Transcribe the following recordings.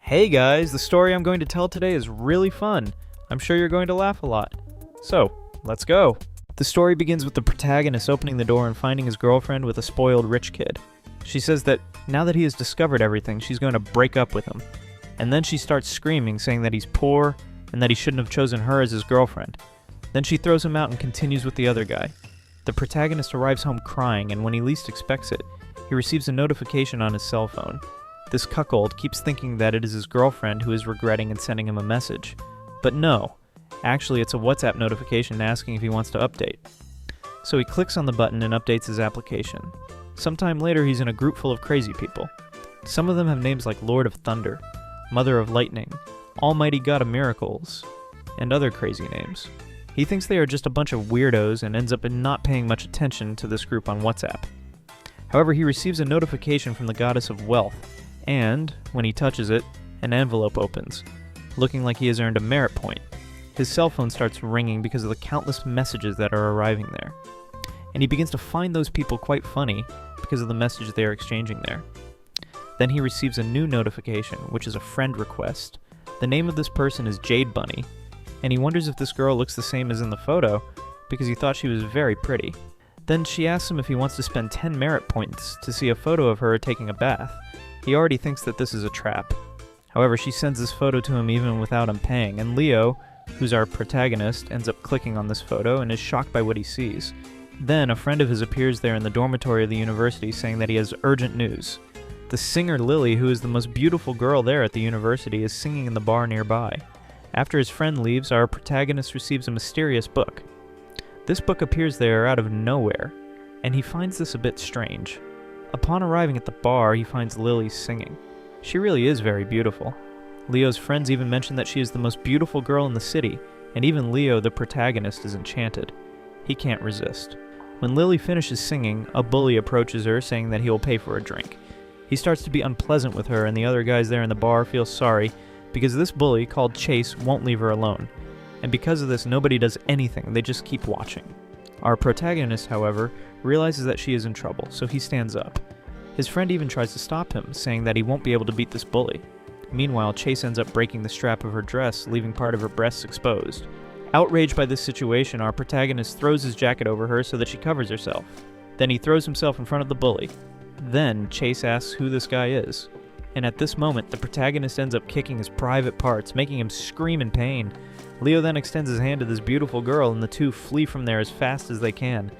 Hey guys, the story I'm going to tell today is really fun. I'm sure you're going to laugh a lot. So, let's go. The story begins with the protagonist opening the door and finding his girlfriend with a spoiled rich kid. She says that now that he has discovered everything, she's going to break up with him. And then she starts screaming, saying that he's poor and that he shouldn't have chosen her as his girlfriend. Then she throws him out and continues with the other guy. The protagonist arrives home crying, and when he least expects it, he receives a notification on his cell phone. This cuckold keeps thinking that it is his girlfriend who is regretting and sending him a message. But no, actually it's a WhatsApp notification asking if he wants to update. So he clicks on the button and updates his application. Sometime later he's in a group full of crazy people. Some of them have names like Lord of Thunder, Mother of Lightning, Almighty God of Miracles, and other crazy names. He thinks they are just a bunch of weirdos and ends up not paying much attention to this group on WhatsApp. However, he receives a notification from the Goddess of Wealth, and, when he touches it, an envelope opens, looking like he has earned a merit point. His cell phone starts ringing because of the countless messages that are arriving there. And he begins to find those people quite funny because of the message they are exchanging there. Then he receives a new notification, which is a friend request. The name of this person is Jade Bunny, and he wonders if this girl looks the same as in the photo because he thought she was very pretty. Then she asks him if he wants to spend 10 merit points to see a photo of her taking a bath. He already thinks that this is a trap. However, she sends this photo to him even without him paying, and Leo, who's our protagonist, ends up clicking on this photo and is shocked by what he sees. Then, a friend of his appears there in the dormitory of the university saying that he has urgent news. The singer Lily, who is the most beautiful girl there at the university, is singing in the bar nearby. After his friend leaves, our protagonist receives a mysterious book. This book appears there out of nowhere, and he finds this a bit strange. Upon arriving at the bar, he finds Lily singing. She really is very beautiful. Leo's friends even mention that she is the most beautiful girl in the city, and even Leo, the protagonist, is enchanted. He can't resist. When Lily finishes singing, a bully approaches her saying that he will pay for a drink. He starts to be unpleasant with her, and the other guys there in the bar feel sorry because this bully, called Chase, won't leave her alone. And because of this, nobody does anything, they just keep watching. Our protagonist, however, realizes that she is in trouble, so he stands up. His friend even tries to stop him, saying that he won't be able to beat this bully. Meanwhile, Chase ends up breaking the strap of her dress, leaving part of her breasts exposed. Outraged by this situation, our protagonist throws his jacket over her so that she covers herself. Then he throws himself in front of the bully. Then, Chase asks who this guy is. And at this moment, the protagonist ends up kicking his private parts, making him scream in pain. Leo then extends his hand to this beautiful girl, and the two flee from there as fast as they can.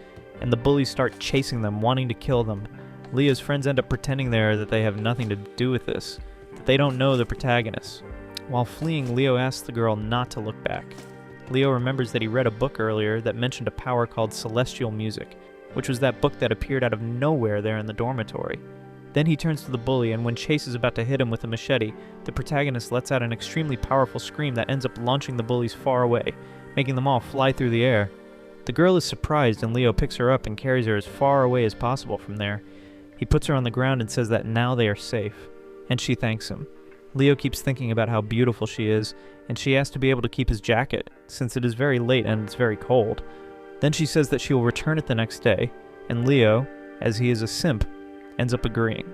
And the bullies start chasing them, wanting to kill them. Leo's friends end up pretending there that they have nothing to do with this, that they don't know the protagonist. While fleeing, Leo asks the girl not to look back. Leo remembers that he read a book earlier that mentioned a power called celestial music, which was that book that appeared out of nowhere there in the dormitory. Then he turns to the bully, and when Chase is about to hit him with a machete, the protagonist lets out an extremely powerful scream that ends up launching the bullies far away, making them all fly through the air. The girl is surprised, and Leo picks her up and carries her as far away as possible from there. He puts her on the ground and says that now they are safe, and she thanks him. Leo keeps thinking about how beautiful she is, and she asks to be able to keep his jacket, since it is very late and it's very cold. Then she says that she will return it the next day, and Leo, as he is a simp, ends up agreeing.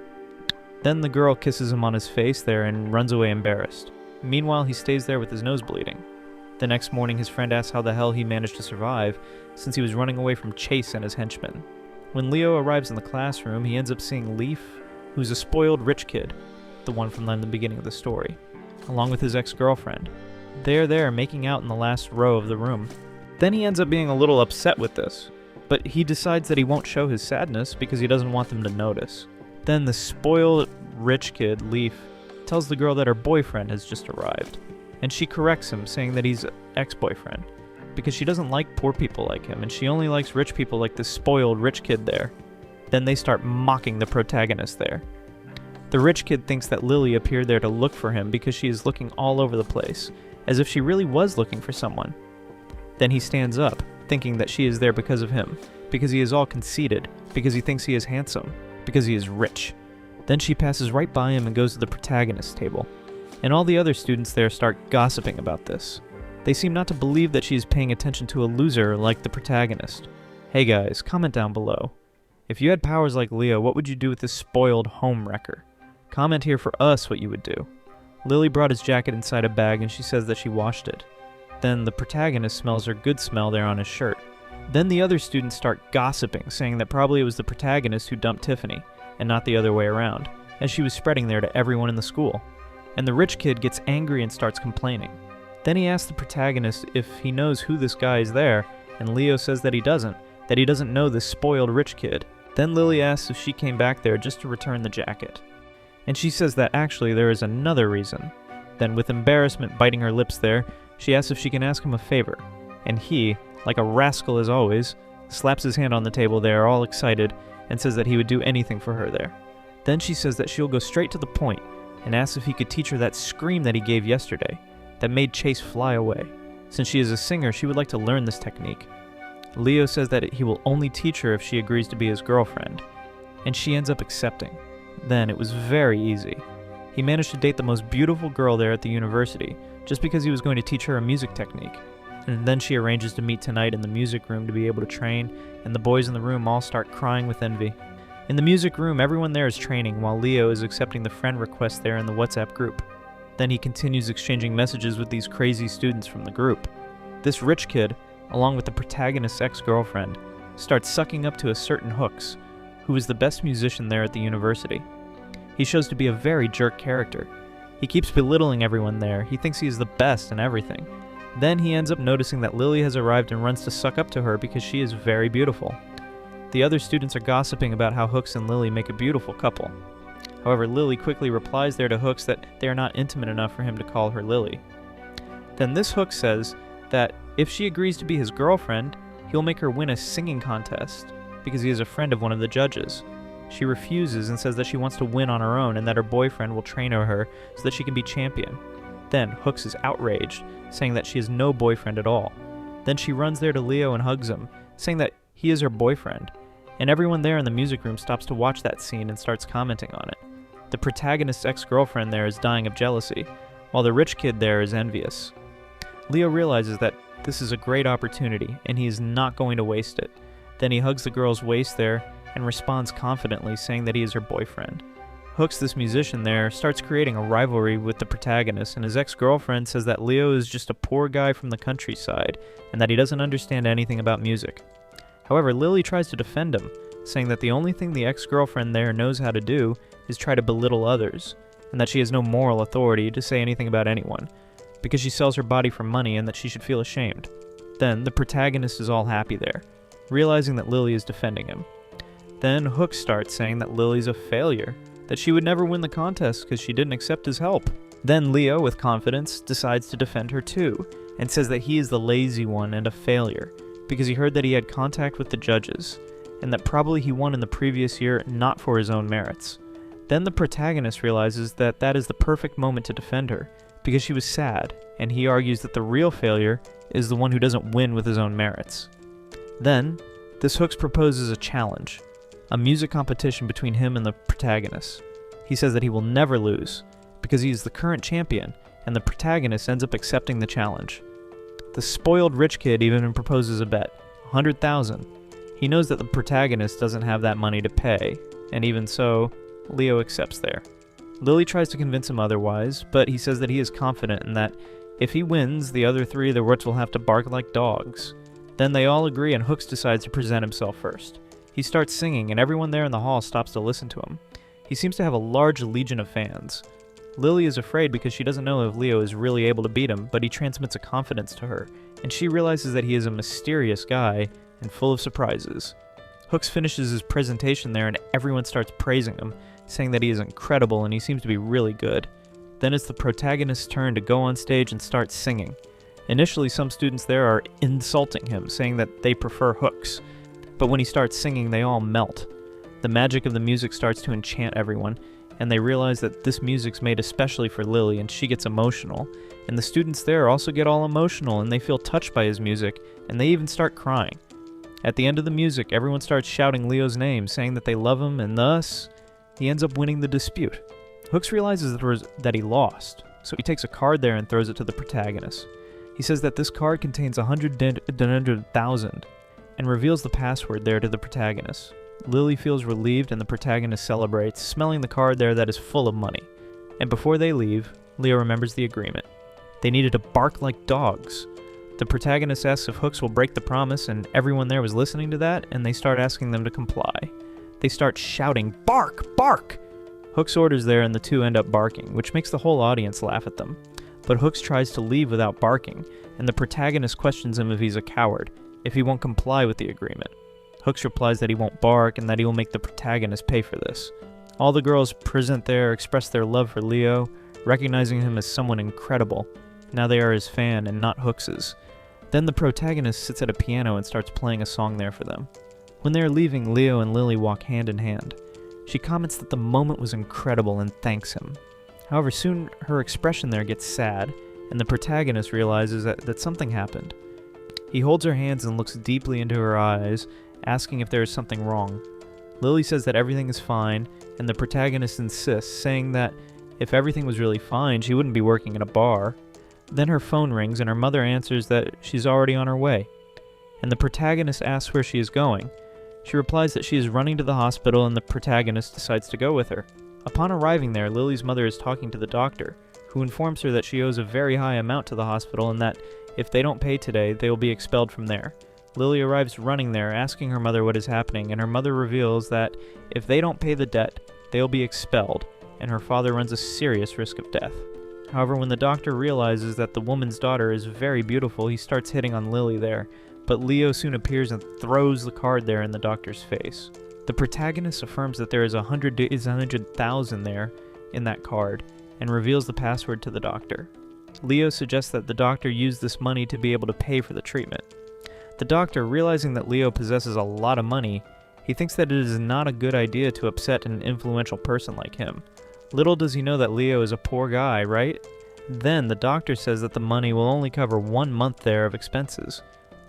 Then the girl kisses him on his face there and runs away embarrassed. Meanwhile, he stays there with his nose bleeding. The next morning, his friend asks how the hell he managed to survive, since he was running away from Chase and his henchmen. When Leo arrives in the classroom, he ends up seeing Leaf, who's a spoiled rich kid, the one from the beginning of the story, along with his ex-girlfriend. They are there making out in the last row of the room. Then he ends up being a little upset with this, but he decides that he won't show his sadness because he doesn't want them to notice. Then the spoiled rich kid, Leaf, tells the girl that her boyfriend has just arrived, and she corrects him, saying that he's ex-boyfriend, because she doesn't like poor people like him, and she only likes rich people like this spoiled rich kid there. Then they start mocking the protagonist there. The rich kid thinks that Lily appeared there to look for him because she is looking all over the place, as if she really was looking for someone. Then he stands up, thinking that she is there because of him, because he is all conceited, because he thinks he is handsome, because he is rich. Then she passes right by him and goes to the protagonist's table, and all the other students there start gossiping about this. They seem not to believe that she is paying attention to a loser like the protagonist. Hey guys, comment down below. If you had powers like Leo, what would you do with this spoiled home wrecker? Comment here for us what you would do. Lily brought his jacket inside a bag and she says that she washed it. Then the protagonist smells her good smell there on his shirt. Then the other students start gossiping, saying that probably it was the protagonist who dumped Tiffany, and not the other way around, as she was spreading there to everyone in the school. And the rich kid gets angry and starts complaining. Then he asks the protagonist if he knows who this guy is there, and Leo says that he doesn't know this spoiled rich kid. Then Lily asks if she came back there just to return the jacket. And she says that actually there is another reason. Then with embarrassment biting her lips there, she asks if she can ask him a favor. And he, like a rascal as always, slaps his hand on the table there, all excited, and says that he would do anything for her there. Then she says that she'll go straight to the point, and asks if he could teach her that scream that he gave yesterday, that made Chase fly away. Since she is a singer, she would like to learn this technique. Leo says that he will only teach her if she agrees to be his girlfriend, and she ends up accepting. Then it was very easy. He managed to date the most beautiful girl there at the university, just because he was going to teach her a music technique. And then she arranges to meet tonight in the music room to be able to train, and the boys in the room all start crying with envy. In the music room, everyone there is training, while Leo is accepting the friend request there in the WhatsApp group. Then he continues exchanging messages with these crazy students from the group. This rich kid, along with the protagonist's ex-girlfriend, starts sucking up to a certain Hooks, who is the best musician there at the university. He shows to be a very jerk character. He keeps belittling everyone there. He thinks he is the best in everything. Then he ends up noticing that Lily has arrived and runs to suck up to her because she is very beautiful. The other students are gossiping about how Hooks and Lily make a beautiful couple. However, Lily quickly replies there to Hooks that they are not intimate enough for him to call her Lily. Then this Hooks says that if she agrees to be his girlfriend, he'll make her win a singing contest because he is a friend of one of the judges. She refuses and says that she wants to win on her own and that her boyfriend will train her so that she can be champion. Then Hooks is outraged, saying that she has no boyfriend at all. Then she runs there to Leo and hugs him, saying that he is her boyfriend. And everyone there in the music room stops to watch that scene and starts commenting on it. The protagonist's ex-girlfriend there is dying of jealousy, while the rich kid there is envious. Leo realizes that this is a great opportunity, and he is not going to waste it. Then he hugs the girl's waist there, and responds confidently, saying that he is her boyfriend. Hooks, this musician there, starts creating a rivalry with the protagonist, and his ex-girlfriend says that Leo is just a poor guy from the countryside, and that he doesn't understand anything about music. However, Lily tries to defend him, saying that the only thing the ex-girlfriend there knows how to do is try to belittle others, and that she has no moral authority to say anything about anyone, because she sells her body for money and that she should feel ashamed. Then, the protagonist is all happy there, realizing that Lily is defending him. Then, Hook starts saying that Lily's a failure, that she would never win the contest because she didn't accept his help. Then Leo, with confidence, decides to defend her too, and says that he is the lazy one and a failure, because he heard that he had contact with the judges, and that probably he won in the previous year not for his own merits. Then the protagonist realizes that that is the perfect moment to defend her, because she was sad, and he argues that the real failure is the one who doesn't win with his own merits. Then, this Hooks proposes a challenge, a music competition between him and the protagonist. He says that he will never lose, because he is the current champion, and the protagonist ends up accepting the challenge. The spoiled rich kid even proposes a bet, 100,000. He knows that the protagonist doesn't have that money to pay, and even so, Leo accepts there. Lily tries to convince him otherwise, but he says that he is confident and that if he wins, the other three of the roots will have to bark like dogs. Then they all agree and Hooks decides to present himself first. He starts singing, and everyone there in the hall stops to listen to him. He seems to have a large legion of fans. Lily is afraid because she doesn't know if Leo is really able to beat him, but he transmits a confidence to her, and she realizes that he is a mysterious guy and full of surprises. Hooks finishes his presentation there, and everyone starts praising him, saying that he is incredible and he seems to be really good. Then it's the protagonist's turn to go on stage and start singing. Initially, some students there are insulting him, saying that they prefer Hooks. But when he starts singing, they all melt. The magic of the music starts to enchant everyone, and they realize that this music's made especially for Lily, and she gets emotional. And the students there also get all emotional, and they feel touched by his music, and they even start crying. At the end of the music, everyone starts shouting Leo's name, saying that they love him, and thus, he ends up winning the dispute. Hooks realizes that he lost, so he takes a card there and throws it to the protagonist. He says that this card contains 100,000, and reveals the password there to the protagonist. Lily feels relieved and the protagonist celebrates, smelling the card there that is full of money. And before they leave, Leo remembers the agreement. They needed to bark like dogs. The protagonist asks if Hooks will break the promise, and everyone there was listening to that, and they start asking them to comply. They start shouting, "Bark! Bark!" Hooks orders there, and the two end up barking, which makes the whole audience laugh at them. But Hooks tries to leave without barking, and the protagonist questions him if he's a coward, if he won't comply with the agreement. Hooks replies that he won't bark, and that he will make the protagonist pay for this. All the girls present there express their love for Leo, recognizing him as someone incredible. Now they are his fan and not Hooks's. Then the protagonist sits at a piano and starts playing a song there for them. When they are leaving, Leo and Lily walk hand in hand. She comments that the moment was incredible and thanks him. However, soon her expression there gets sad, and the protagonist realizes that something happened. He holds her hands and looks deeply into her eyes, asking if there is something wrong. Lily says that everything is fine, and the protagonist insists, saying that if everything was really fine, she wouldn't be working in a bar. Then her phone rings, and her mother answers that she's already on her way. And the protagonist asks where she is going. She replies that she is running to the hospital, and the protagonist decides to go with her. Upon arriving there, Lily's mother is talking to the doctor, who informs her that she owes a very high amount to the hospital and that if they don't pay today, they will be expelled from there. Lily arrives running there, asking her mother what is happening, and her mother reveals that if they don't pay the debt, they will be expelled, and her father runs a serious risk of death. However, when the doctor realizes that the woman's daughter is very beautiful, he starts hitting on Lily there, but Leo soon appears and throws the card there in the doctor's face. The protagonist affirms that there is 100,000 there in that card, and reveals the password to the doctor. Leo suggests that the doctor use this money to be able to pay for the treatment. The doctor, realizing that Leo possesses a lot of money, he thinks that it is not a good idea to upset an influential person like him. Little does he know that Leo is a poor guy, right? Then the doctor says that the money will only cover 1 month there of expenses.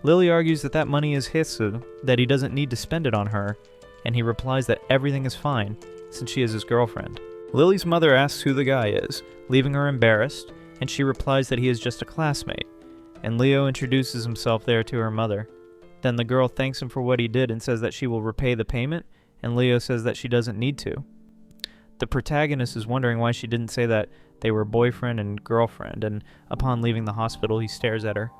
Lily argues that that money is his, so that he doesn't need to spend it on her, and he replies that everything is fine, since she is his girlfriend. Lily's mother asks who the guy is, leaving her embarrassed, and she replies that he is just a classmate, and Leo introduces himself there to her mother. Then the girl thanks him for what he did and says that she will repay the payment, and Leo says that she doesn't need to. The protagonist is wondering why she didn't say that they were boyfriend and girlfriend, and upon leaving the hospital he stares at her.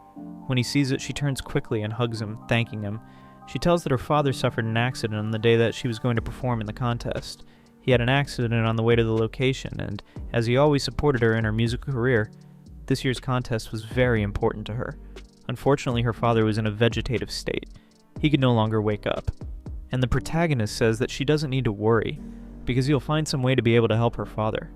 When he sees it, she turns quickly and hugs him, thanking him. She tells that her father suffered an accident on the day that she was going to perform in the contest. He had an accident on the way to the location, and as he always supported her in her musical career, this year's contest was very important to her. Unfortunately, her father was in a vegetative state. He could no longer wake up. And the protagonist says that she doesn't need to worry, because he'll find some way to be able to help her father.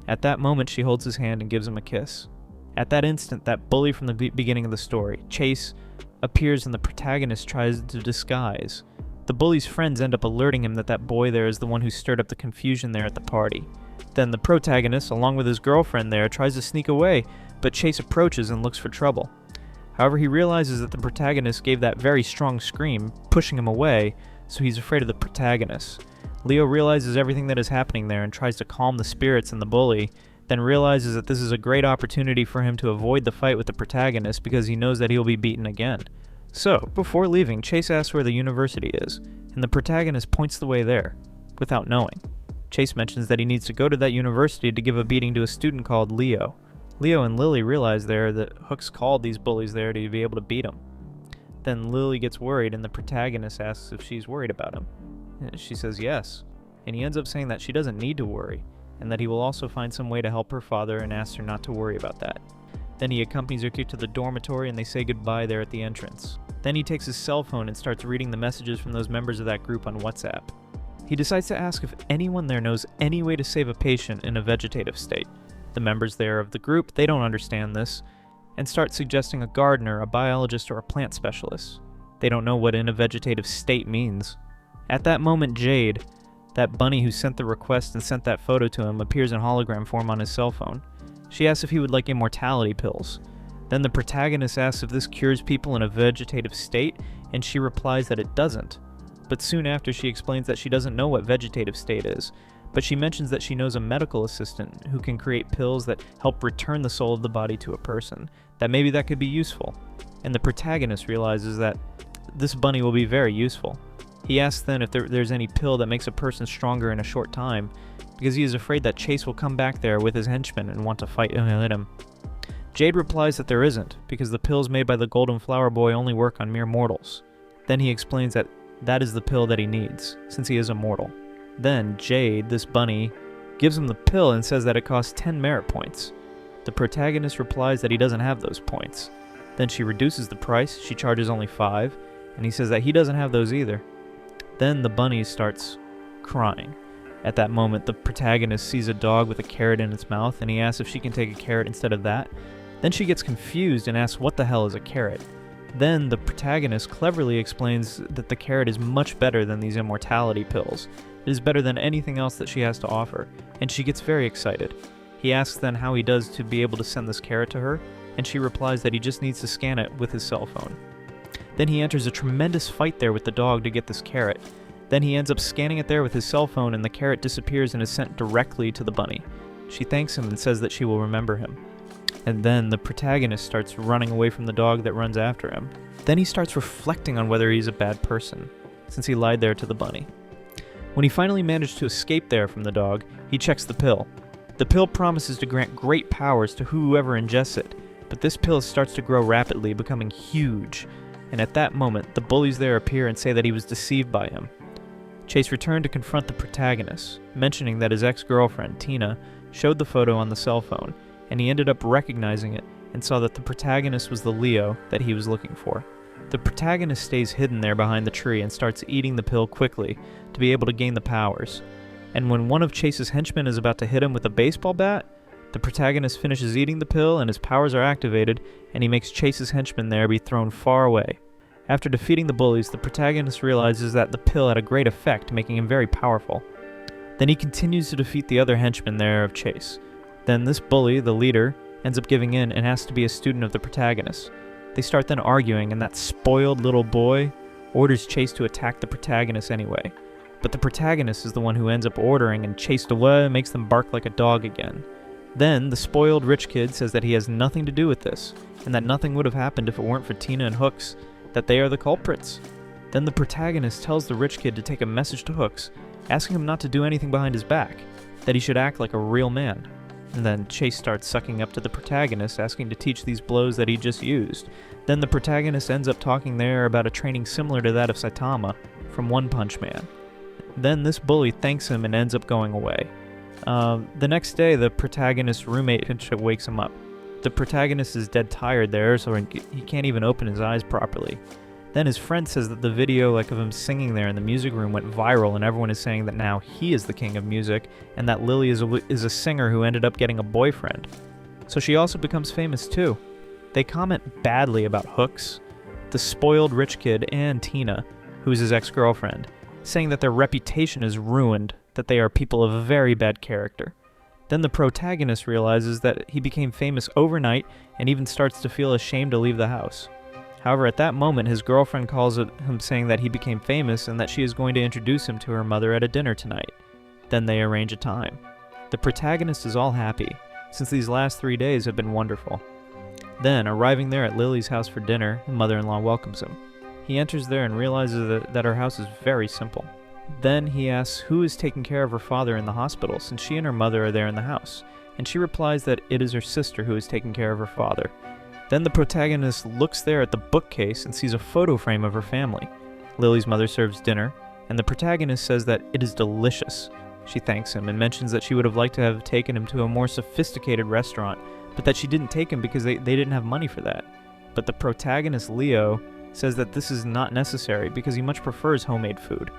At that moment, she holds his hand and gives him a kiss. At that instant, that bully from the beginning of the story, Chase, appears and the protagonist tries to disguise. The bully's friends end up alerting him that that boy there is the one who stirred up the confusion there at the party. Then the protagonist, along with his girlfriend there, tries to sneak away, but Chase approaches and looks for trouble. However, he realizes that the protagonist gave that very strong scream, pushing him away, so he's afraid of the protagonist. Leo realizes everything that is happening there and tries to calm the spirits and the bully, then realizes that this is a great opportunity for him to avoid the fight with the protagonist because he knows that he will be beaten again. So, before leaving, Chase asks where the university is, and the protagonist points the way there, without knowing. Chase mentions that he needs to go to that university to give a beating to a student called Leo. Leo and Lily realize there that Hooks called these bullies there to be able to beat him. Then Lily gets worried and the protagonist asks if she's worried about him. She says yes, and he ends up saying that she doesn't need to worry, and that he will also find some way to help her father and asks her not to worry about that. Then he accompanies her to the dormitory and they say goodbye there at the entrance. Then he takes his cell phone and starts reading the messages from those members of that group on WhatsApp. He decides to ask if anyone there knows any way to save a patient in a vegetative state. The members there of the group, they don't understand this, and start suggesting a gardener, a biologist, or a plant specialist. They don't know what in a vegetative state means. At that moment, Jade, that bunny who sent the request and sent that photo to him, appears in hologram form on his cell phone. She asks if he would like immortality pills. Then the protagonist asks if this cures people in a vegetative state, and she replies that it doesn't. But soon after, she explains that she doesn't know what vegetative state is, but she mentions that she knows a medical assistant who can create pills that help return the soul of the body to a person, that maybe that could be useful. And the protagonist realizes that this bunny will be very useful. He asks then if there's any pill that makes a person stronger in a short time, because he is afraid that Chase will come back there with his henchmen and want to fight him. Jade replies that there isn't, because the pills made by the Golden Flower Boy only work on mere mortals. Then he explains that that is the pill that he needs, since he is immortal. Then Jade, this bunny, gives him the pill and says that it costs 10 merit points. The protagonist replies that he doesn't have those points. Then she reduces the price, she charges only 5, and he says that he doesn't have those either. Then the bunny starts crying. At that moment, the protagonist sees a dog with a carrot in its mouth, and he asks if she can take a carrot instead of that. Then she gets confused and asks what the hell is a carrot. Then the protagonist cleverly explains that the carrot is much better than these immortality pills. It is better than anything else that she has to offer, and she gets very excited. He asks then how he does to be able to send this carrot to her, and she replies that he just needs to scan it with his cell phone. Then he enters a tremendous fight there with the dog to get this carrot. Then he ends up scanning it there with his cell phone, and the carrot disappears and is sent directly to the bunny. She thanks him and says that she will remember him. And then the protagonist starts running away from the dog that runs after him. Then he starts reflecting on whether he's a bad person, since he lied there to the bunny. When he finally managed to escape there from the dog, he checks the pill. The pill promises to grant great powers to whoever ingests it, but this pill starts to grow rapidly, becoming huge. And at that moment, the bullies there appear and say that he was deceived by him. Chase returned to confront the protagonist, mentioning that his ex-girlfriend, Tina, showed the photo on the cell phone, and he ended up recognizing it and saw that the protagonist was the Leo that he was looking for. The protagonist stays hidden there behind the tree and starts eating the pill quickly to be able to gain the powers. And when one of Chase's henchmen is about to hit him with a baseball bat, the protagonist finishes eating the pill and his powers are activated, and he makes Chase's henchman there be thrown far away. After defeating the bullies, the protagonist realizes that the pill had a great effect, making him very powerful. Then he continues to defeat the other henchmen there of Chase. Then this bully, the leader, ends up giving in and asks to be a student of the protagonist. They start then arguing, and that spoiled little boy orders Chase to attack the protagonist anyway. But the protagonist is the one who ends up ordering, and chased away makes them bark like a dog again. Then the spoiled rich kid says that he has nothing to do with this, and that nothing would have happened if it weren't for Tina and Hooks, that they are the culprits. Then the protagonist tells the rich kid to take a message to Hooks, asking him not to do anything behind his back, that he should act like a real man. And then Chase starts sucking up to the protagonist, asking to teach these blows that he just used. Then the protagonist ends up talking there about a training similar to that of Saitama from One Punch Man. Then this bully thanks him and ends up going away. The next day, the protagonist's roommate wakes him up. The protagonist is dead tired there, so he can't even open his eyes properly. Then his friend says that the video of him singing there in the music room went viral, and everyone is saying that now he is the king of music, and that Lily is a singer who ended up getting a boyfriend. So she also becomes famous too. They comment badly about Hooks, the spoiled rich kid, and Tina, who is his ex-girlfriend, saying that their reputation is ruined, that they are people of a very bad character. Then the protagonist realizes that he became famous overnight and even starts to feel ashamed to leave the house. However, at that moment, his girlfriend calls him saying that he became famous and that she is going to introduce him to her mother at a dinner tonight. Then they arrange a time. The protagonist is all happy, since these last 3 days have been wonderful. Then, arriving there at Lily's house for dinner, the mother-in-law welcomes him. He enters there and realizes that her house is very simple. Then he asks who is taking care of her father in the hospital, since she and her mother are there in the house, and she replies that it is her sister who is taking care of her father. Then the protagonist looks there at the bookcase and sees a photo frame of her family. Lily's mother serves dinner, and the protagonist says that it is delicious. She thanks him and mentions that she would have liked to have taken him to a more sophisticated restaurant, but that she didn't take him because they didn't have money for that. But the protagonist, Leo, says that this is not necessary because he much prefers homemade food.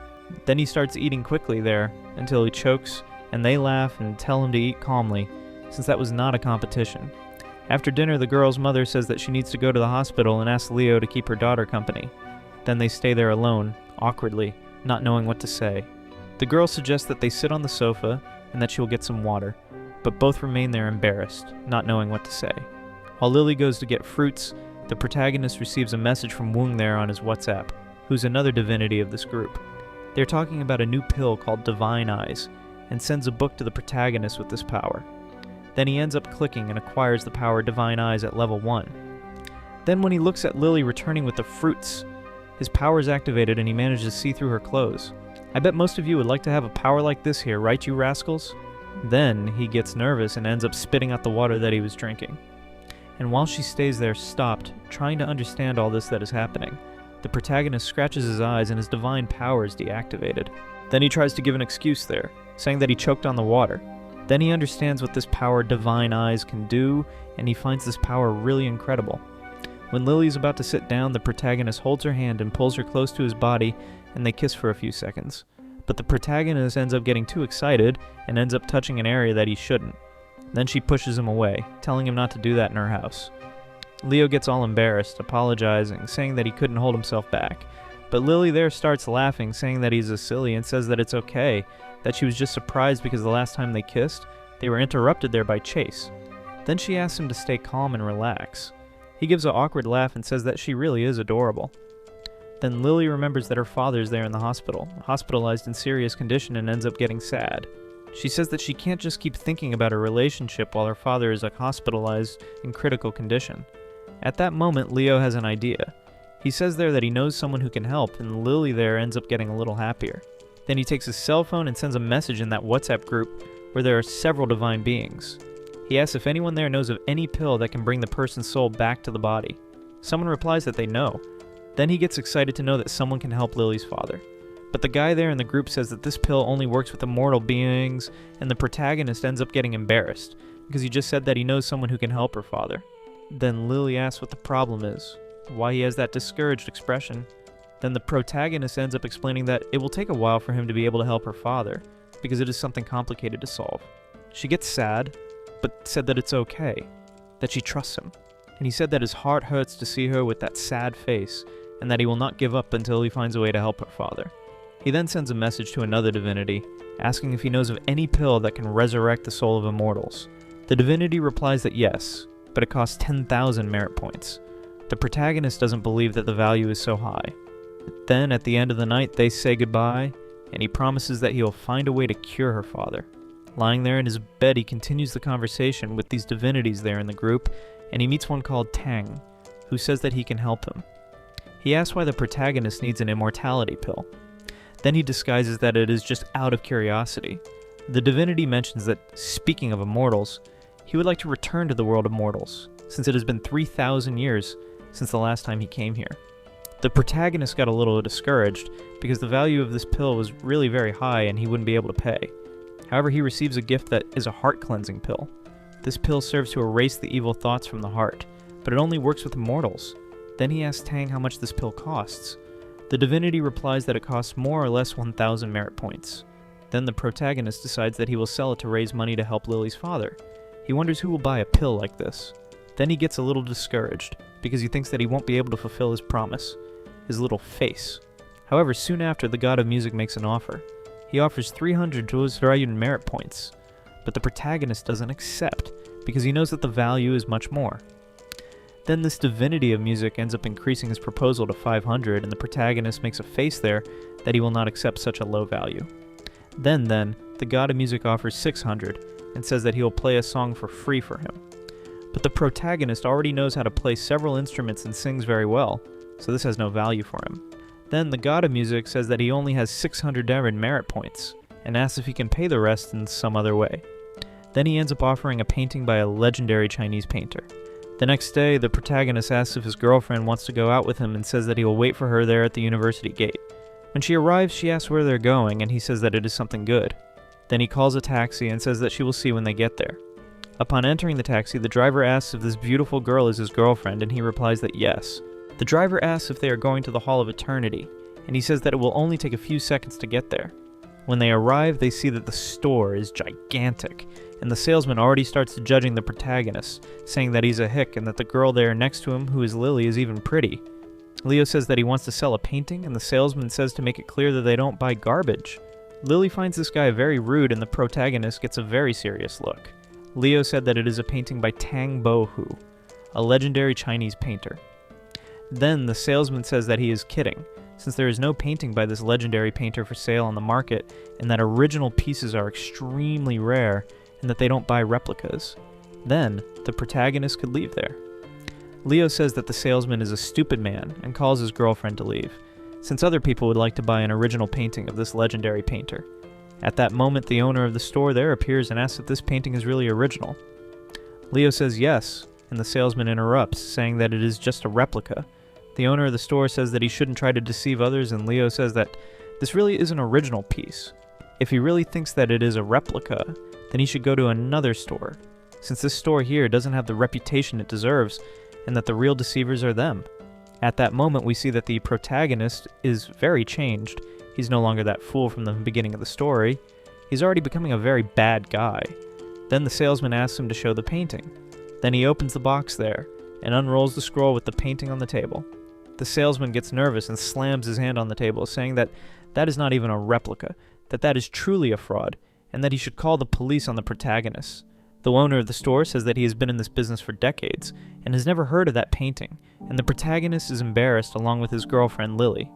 Then he starts eating quickly there until he chokes, and they laugh and tell him to eat calmly, since that was not a competition. After dinner, the girl's mother says that she needs to go to the hospital and asks Leo to keep her daughter company. Then they stay there alone, awkwardly, not knowing what to say. The girl suggests that they sit on the sofa and that she will get some water, but both remain there embarrassed, not knowing what to say. While Lily goes to get fruits, the protagonist receives a message from Woong there on his WhatsApp, who's another divinity of this group. They're talking about a new pill called Divine Eyes, and sends a book to the protagonist with this power. Then he ends up clicking and acquires the power Divine Eyes at level 1. Then when he looks at Lily returning with the fruits, his power is activated and he manages to see through her clothes. I bet most of you would like to have a power like this here, right you rascals? Then he gets nervous and ends up spitting out the water that he was drinking. And while she stays there stopped, trying to understand all this that is happening, the protagonist scratches his eyes and his divine power is deactivated. Then he tries to give an excuse there, saying that he choked on the water. Then he understands what this power Divine Eyes can do, and he finds this power really incredible. When Lily is about to sit down, the protagonist holds her hand and pulls her close to his body, and they kiss for a few seconds. But the protagonist ends up getting too excited and ends up touching an area that he shouldn't. Then she pushes him away, telling him not to do that in her house. Leo gets all embarrassed, apologizing, saying that he couldn't hold himself back. But Lily there starts laughing, saying that he's a silly and says that it's okay, that she was just surprised because the last time they kissed, they were interrupted there by Chase. Then she asks him to stay calm and relax. He gives an awkward laugh and says that she really is adorable. Then Lily remembers that her father is there in the hospital, hospitalized in serious condition, and ends up getting sad. She says that she can't just keep thinking about her relationship while her father is hospitalized in critical condition. At that moment, Leo has an idea. He says there that he knows someone who can help, and Lily there ends up getting a little happier. Then he takes his cell phone and sends a message in that WhatsApp group where there are several divine beings. He asks if anyone there knows of any pill that can bring the person's soul back to the body. Someone replies that they know. Then he gets excited to know that someone can help Lily's father. But the guy there in the group says that this pill only works with immortal beings, and the protagonist ends up getting embarrassed, because he just said that he knows someone who can help her father. Then Lily asks what the problem is, why he has that discouraged expression. Then the protagonist ends up explaining that it will take a while for him to be able to help her father, because it is something complicated to solve. She gets sad, but said that it's okay, that she trusts him. And he said that his heart hurts to see her with that sad face, and that he will not give up until he finds a way to help her father. He then sends a message to another divinity, asking if he knows of any pill that can resurrect the soul of immortals. The divinity replies that yes, but it costs 10,000 merit points. The protagonist doesn't believe that the value is so high. Then, at the end of the night, they say goodbye, and he promises that he will find a way to cure her father. Lying there in his bed, he continues the conversation with these divinities there in the group, and he meets one called Tang, who says that he can help him. He asks why the protagonist needs an immortality pill. Then he disguises that it is just out of curiosity. The divinity mentions that, speaking of immortals, he would like to return to the world of mortals, since it has been 3,000 years since the last time he came here. The protagonist got a little discouraged, because the value of this pill was really very high and he wouldn't be able to pay. However, he receives a gift that is a heart-cleansing pill. This pill serves to erase the evil thoughts from the heart, but it only works with immortals. Then he asks Tang how much this pill costs. The divinity replies that it costs more or less 1,000 merit points. Then the protagonist decides that he will sell it to raise money to help Lily's father. He wonders who will buy a pill like this. Then he gets a little discouraged, because he thinks that he won't be able to fulfill his promise. His little face. However, soon after, the god of music makes an offer. He offers 300 Dronzer merit points, but the protagonist doesn't accept, because he knows that the value is much more. Then this divinity of music ends up increasing his proposal to 500, and the protagonist makes a face there that he will not accept such a low value. Then, the god of music offers 600, and says that he will play a song for free for him. But the protagonist already knows how to play several instruments and sings very well, so this has no value for him. Then the god of music says that he only has 600 merit points, and asks if he can pay the rest in some other way. Then he ends up offering a painting by a legendary Chinese painter. The next day, the protagonist asks if his girlfriend wants to go out with him and says that he will wait for her there at the university gate. When she arrives, she asks where they're going, and he says that it is something good. Then he calls a taxi and says that she will see when they get there. Upon entering the taxi, the driver asks if this beautiful girl is his girlfriend, and he replies that yes. The driver asks if they are going to the Hall of Eternity, and he says that it will only take a few seconds to get there. When they arrive, they see that the store is gigantic, and the salesman already starts judging the protagonist, saying that he's a hick and that the girl there next to him, who is Lily, is even pretty. Leo says that he wants to sell a painting, and the salesman says to make it clear that they don't buy garbage. Lily finds this guy very rude, and the protagonist gets a very serious look. Leo said that it is a painting by Tang Bohu, a legendary Chinese painter. Then the salesman says that he is kidding, since there is no painting by this legendary painter for sale on the market, and that original pieces are extremely rare, and that they don't buy replicas. Then, the protagonist could leave there. Leo says that the salesman is a stupid man, and calls his girlfriend to leave, since other people would like to buy an original painting of this legendary painter. At that moment, the owner of the store there appears and asks if this painting is really original. Leo says yes, and the salesman interrupts, saying that it is just a replica. The owner of the store says that he shouldn't try to deceive others, and Leo says that this really is an original piece. If he really thinks that it is a replica, then he should go to another store, since this store here doesn't have the reputation it deserves, and that the real deceivers are them. At that moment, we see that the protagonist is very changed. He's no longer that fool from the beginning of the story. He's already becoming a very bad guy. Then the salesman asks him to show the painting. Then he opens the box there, and unrolls the scroll with the painting on the table. The salesman gets nervous and slams his hand on the table, saying that that is not even a replica, that that is truly a fraud, and that he should call the police on the protagonist. The owner of the store says that he has been in this business for decades, and has never heard of that painting, and the protagonist is embarrassed along with his girlfriend Lily.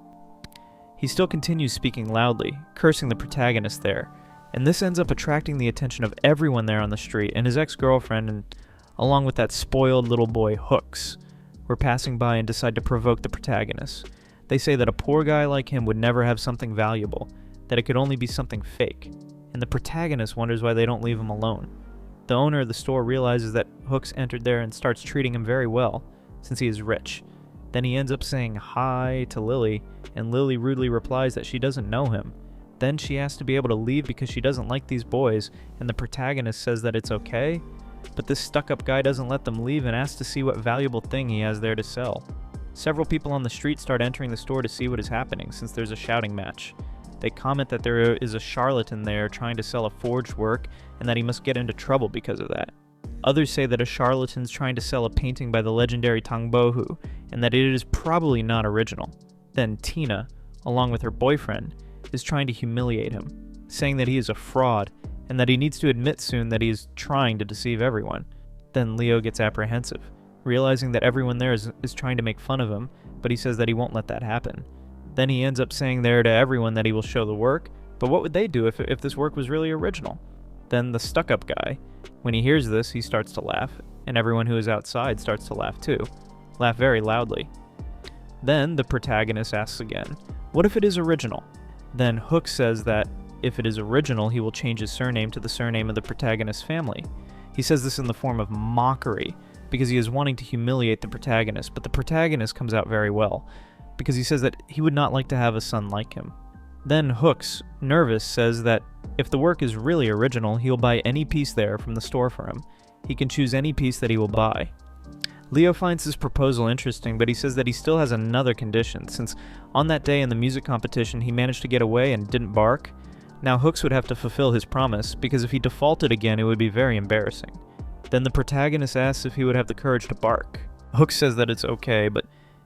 He still continues speaking loudly, cursing the protagonist there, and this ends up attracting the attention of everyone there on the street, and his ex-girlfriend, and along with that spoiled little boy Hooks, were passing by and decide to provoke the protagonist. They say that a poor guy like him would never have something valuable, that it could only be something fake, and the protagonist wonders why they don't leave him alone. The owner of the store realizes that Hooks entered there and starts treating him very well, since he is rich. Then he ends up saying hi to Lily, and Lily rudely replies that she doesn't know him. Then she asks to be able to leave because she doesn't like these boys, and the protagonist says that it's okay, but this stuck-up guy doesn't let them leave and asks to see what valuable thing he has there to sell. Several people on the street start entering the store to see what is happening, since there's a shouting match. They comment that there is a charlatan there trying to sell a forged work, and that he must get into trouble because of that. Others say that a charlatan's trying to sell a painting by the legendary Tang Bohu, and that it is probably not original. Then Tina, along with her boyfriend, is trying to humiliate him, saying that he is a fraud, and that he needs to admit soon that he is trying to deceive everyone. Then Leo gets apprehensive, realizing that everyone there is trying to make fun of him, but he says that he won't let that happen. Then he ends up saying there to everyone that he will show the work, but what would they do if this work was really original? Then the stuck-up guy, when he hears this, he starts to laugh, and everyone who is outside starts to laugh too. Laugh very loudly. Then the protagonist asks again, what if it is original? Then Hook says that if it is original, he will change his surname to the surname of the protagonist's family. He says this in the form of mockery, because he is wanting to humiliate the protagonist, but the protagonist comes out very well, because he says that he would not like to have a son like him. Then Hooks, nervous, says that if the work is really original, he will buy any piece there from the store for him. He can choose any piece that he will buy. Leo finds this proposal interesting, but he says that he still has another condition, since on that day in the music competition he managed to get away and didn't bark. Now Hooks would have to fulfill his promise, because if he defaulted again it would be very embarrassing. Then the protagonist asks if he would have the courage to bark. Hooks says that it's okay, but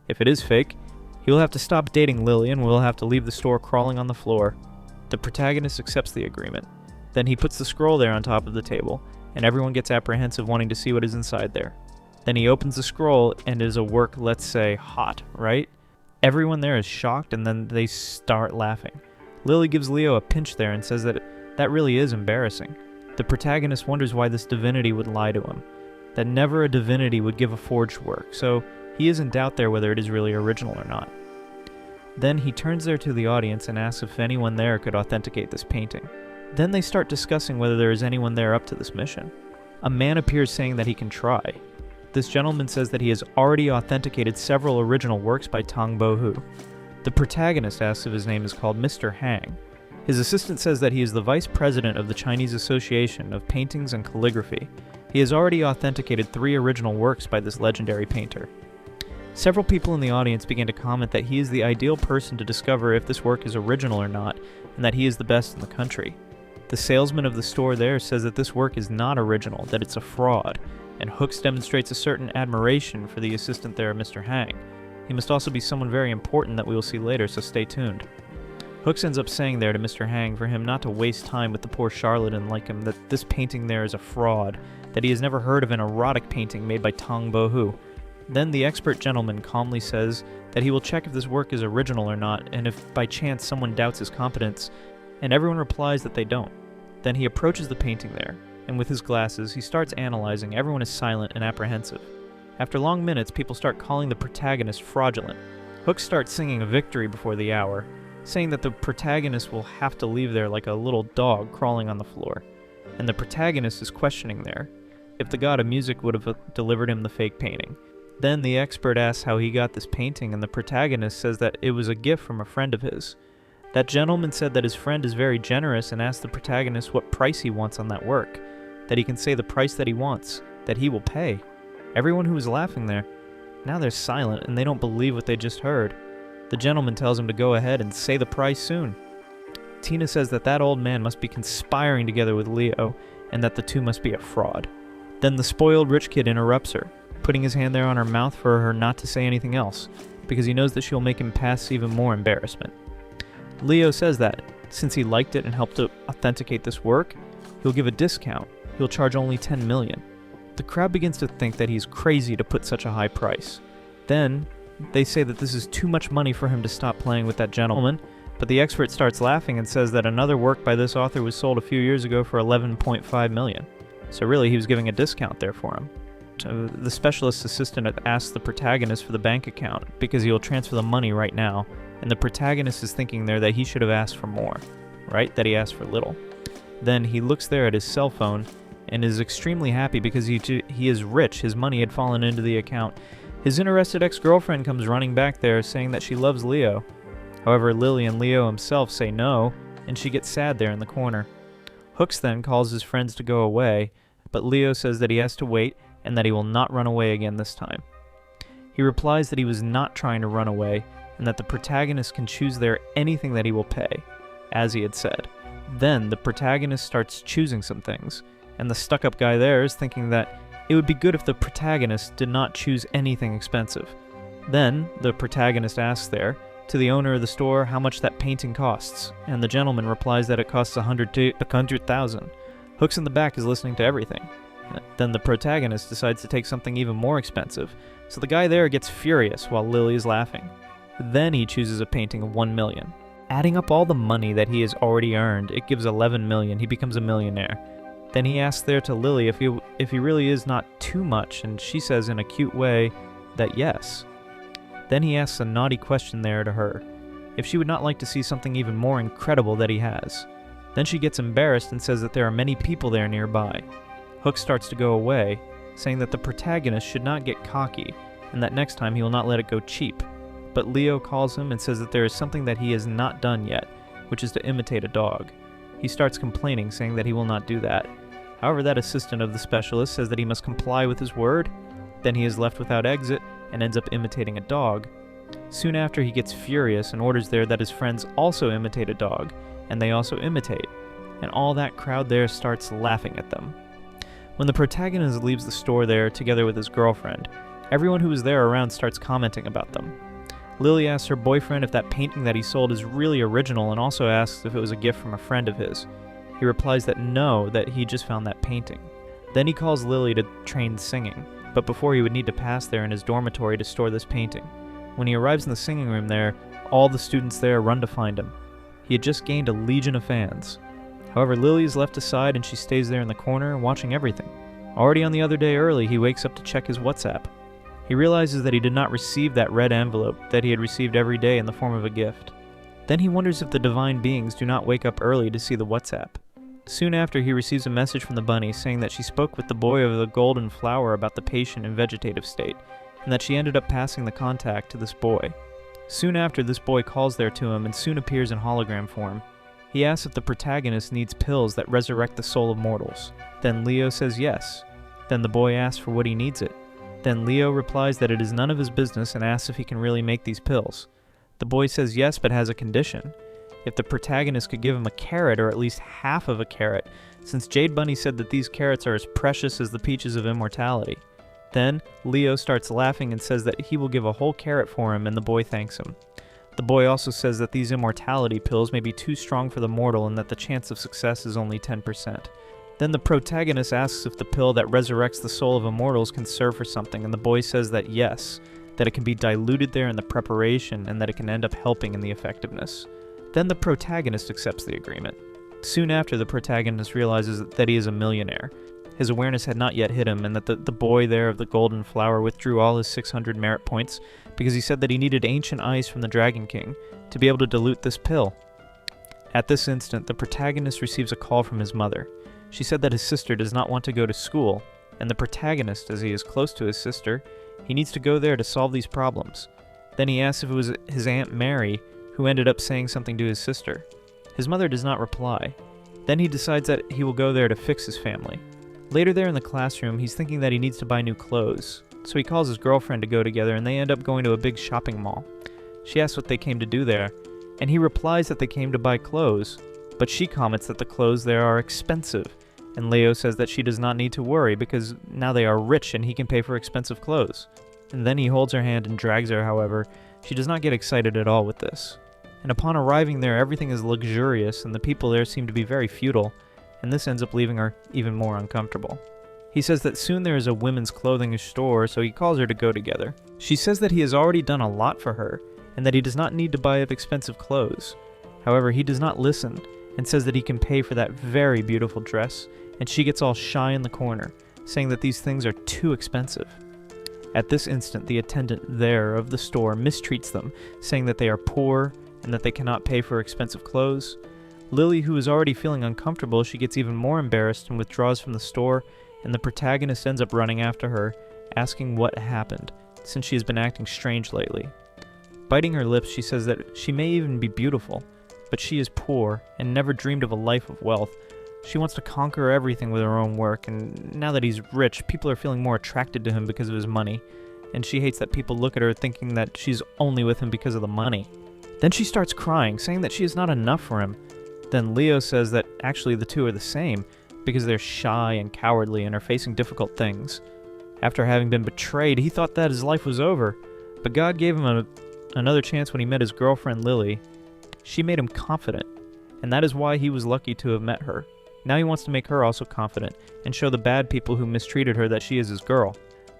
if it is fake, he will have to stop dating Lily and will have to leave the store crawling on the floor. The protagonist accepts the agreement. Then he puts the scroll there on top of the table, and everyone gets apprehensive wanting to see what is inside there. Then he opens the scroll and is a work, let's say, hot, right? Everyone there is shocked and then they start laughing. Lily gives Leo a pinch there and says that that really is embarrassing. The protagonist wonders why this divinity would lie to him, that never a divinity would give a forged work, so he is in doubt there whether it is really original or not. Then he turns there to the audience and asks if anyone there could authenticate this painting. Then they start discussing whether there is anyone there up to this mission. A man appears saying that he can try. This gentleman says that he has already authenticated several original works by Tang Bohu. The protagonist asks if his name is called Mr. Hang. His assistant says that he is the vice president of the Chinese Association of Paintings and Calligraphy. He has already authenticated 3 original works by this legendary painter. Several people in the audience began to comment that he is the ideal person to discover if this work is original or not, and that he is the best in the country. The salesman of the store there says that this work is not original, that it's a fraud, and Hooks demonstrates a certain admiration for the assistant there, Mr. Hang. He must also be someone very important that we will see later, so stay tuned. Hooks ends up saying there to Mr. Hang for him not to waste time with the poor charlatan like him, that this painting there is a fraud, that he has never heard of an erotic painting made by Tang Bohu. Then the expert gentleman calmly says that he will check if this work is original or not, and if by chance someone doubts his competence, and everyone replies that they don't. Then he approaches the painting there, and with his glasses he starts analyzing. Everyone is silent and apprehensive. After long minutes, people start calling the protagonist fraudulent. Hooks starts singing a victory before the hour, saying that the protagonist will have to leave there like a little dog crawling on the floor. And the protagonist is questioning there if the god of music would have delivered him the fake painting. Then the expert asks how he got this painting, and the protagonist says that it was a gift from a friend of his. That gentleman said that his friend is very generous and asks the protagonist what price he wants on that work, that he can say the price that he wants, that he will pay. Everyone who was laughing there, now they're silent and they don't believe what they just heard. The gentleman tells him to go ahead and say the price soon. Tina says that that old man must be conspiring together with Leo, and that the two must be a fraud. Then the spoiled rich kid interrupts her, putting his hand there on her mouth for her not to say anything else, because he knows that she'll make him pass even more embarrassment. Leo says that, since he liked it and helped to authenticate this work, he'll give a discount. He'll charge only 10 million. The crowd begins to think that he's crazy to put such a high price. Then, they say that this is too much money for him to stop playing with that gentleman, but the expert starts laughing and says that another work by this author was sold a few years ago for 11.5 million. So really, he was giving a discount there for him. The specialist assistant asks the protagonist for the bank account because he will transfer the money right now, and the protagonist is thinking there that he should have asked for more, right? That he asked for little. Then he looks there at his cell phone and is extremely happy because he is rich. His money had fallen into the account. His interested ex-girlfriend comes running back there saying that she loves Leo. However, Lily and Leo himself say no, and she gets sad there in the corner. Hooks then calls his friends to go away, but Leo says that he has to wait and that he will not run away again this time. He replies that he was not trying to run away and that the protagonist can choose there anything that he will pay, as he had said. Then the protagonist starts choosing some things, and the stuck-up guy there is thinking that it would be good if the protagonist did not choose anything expensive. Then the protagonist asks there to the owner of the store how much that painting costs, and the gentleman replies that it costs 100,000. Hooks in the back is listening to everything. Then the protagonist decides to take something even more expensive, so the guy there gets furious while Lily is laughing. Then he chooses a painting of 1 million. Adding up all the money that he has already earned, it gives 11 million. He becomes a millionaire. Then he asks there to Lily if he really is not too much, and she says in a cute way that yes. Then he asks a naughty question there to her, if she would not like to see something even more incredible that he has. Then she gets embarrassed and says that there are many people there nearby. Hook starts to go away, saying that the protagonist should not get cocky, and that next time he will not let it go cheap. But Leo calls him and says that there is something that he has not done yet, which is to imitate a dog. He starts complaining, saying that he will not do that. However, that assistant of the specialist says that he must comply with his word. Then he is left without exit and ends up imitating a dog. Soon after, he gets furious and orders there that his friends also imitate a dog, and they also imitate, and all that crowd there starts laughing at them. When the protagonist leaves the store there together with his girlfriend, everyone who was there around starts commenting about them. Lily asks her boyfriend if that painting that he sold is really original and also asks if it was a gift from a friend of his. He replies that no, that he just found that painting. Then he calls Lily to train singing, but before he would need to pass there in his dormitory to store this painting. When he arrives in the singing room there, all the students there run to find him. He had just gained a legion of fans. However, Lily is left aside and she stays there in the corner watching everything. Already on the other day early, he wakes up to check his WhatsApp. He realizes that he did not receive that red envelope that he had received every day in the form of a gift. Then he wonders if the divine beings do not wake up early to see the WhatsApp. Soon after, he receives a message from the bunny saying that she spoke with the boy of the golden flower about the patient in vegetative state, and that she ended up passing the contact to this boy. Soon after, this boy calls there to him and soon appears in hologram form. He asks if the protagonist needs pills that resurrect the soul of mortals. Then Leo says yes. Then the boy asks for what he needs it. Then Leo replies that it is none of his business and asks if he can really make these pills. The boy says yes, but has a condition. If the protagonist could give him a carrot, or at least half of a carrot, since Jade Bunny said that these carrots are as precious as the peaches of immortality. Then, Leo starts laughing and says that he will give a whole carrot for him, and the boy thanks him. The boy also says that these immortality pills may be too strong for the mortal and that the chance of success is only 10%. Then the protagonist asks if the pill that resurrects the soul of immortals can serve for something, and the boy says that yes, that it can be diluted there in the preparation and that it can end up helping in the effectiveness. Then the protagonist accepts the agreement. Soon after, the protagonist realizes that he is a millionaire. his awareness had not yet hit him, and that the boy there of the golden flower withdrew all his 600 merit points because he said that he needed ancient ice from the Dragon King to be able to dilute this pill. At this instant, the protagonist receives a call from his mother. She said that his sister does not want to go to school, and the protagonist, as he is close to his sister, he needs to go there to solve these problems. Then he asks if it was his Aunt Mary who ended up saying something to his sister. His mother does not reply. Then he decides that he will go there to fix his family. Later there in the classroom, he's thinking that he needs to buy new clothes, so he calls his girlfriend to go together, and they end up going to a big shopping mall. She asks what they came to do there, and he replies that they came to buy clothes, but she comments that the clothes there are expensive, and Leo says that she does not need to worry because now they are rich and he can pay for expensive clothes. And then he holds her hand and drags her. However, she does not get excited at all with this. And upon arriving there, everything is luxurious and the people there seem to be very feudal, and this ends up leaving her even more uncomfortable. He says that soon there is a women's clothing store, so he calls her to go together. She says that he has already done a lot for her, and that he does not need to buy expensive clothes. However, he does not listen, and says that he can pay for that very beautiful dress, and she gets all shy in the corner, saying that these things are too expensive. At this instant, the attendant there of the store mistreats them, saying that they are poor, and that they cannot pay for expensive clothes. Lily, who is already feeling uncomfortable, she gets even more embarrassed and withdraws from the store, and the protagonist ends up running after her, asking what happened, since she has been acting strange lately. Biting her lips, she says that she may even be beautiful, but she is poor and never dreamed of a life of wealth. She wants to conquer everything with her own work, and now that he's rich, people are feeling more attracted to him because of his money, and she hates that people look at her thinking that she's only with him because of the money. Then she starts crying, saying that she is not enough for him. Then Leo says that actually the two are the same, because they're shy and cowardly and are facing difficult things. After having been betrayed, he thought that his life was over, but God gave him another chance when he met his girlfriend Lily. She made him confident, and that is why he was lucky to have met her. Now he wants to make her also confident, and show the bad people who mistreated her that she is his girl.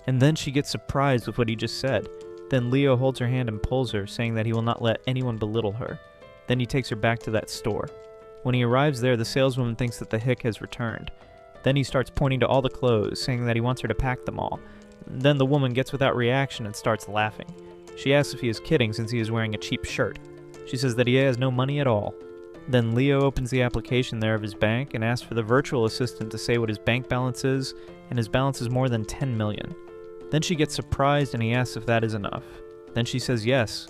And then she gets surprised with what he just said. Then Leo holds her hand and pulls her, saying that he will not let anyone belittle her. Then he takes her back to that store. When he arrives there, the saleswoman thinks that the hick has returned. Then he starts pointing to all the clothes, saying that he wants her to pack them all. Then the woman gets without reaction and starts laughing. She asks if he is kidding since he is wearing a cheap shirt. She says that he has no money at all. Then Leo opens the application there of his bank and asks for the virtual assistant to say what his bank balance is, and his balance is more than 10 million. Then she gets surprised and he asks if that is enough. Then she says yes,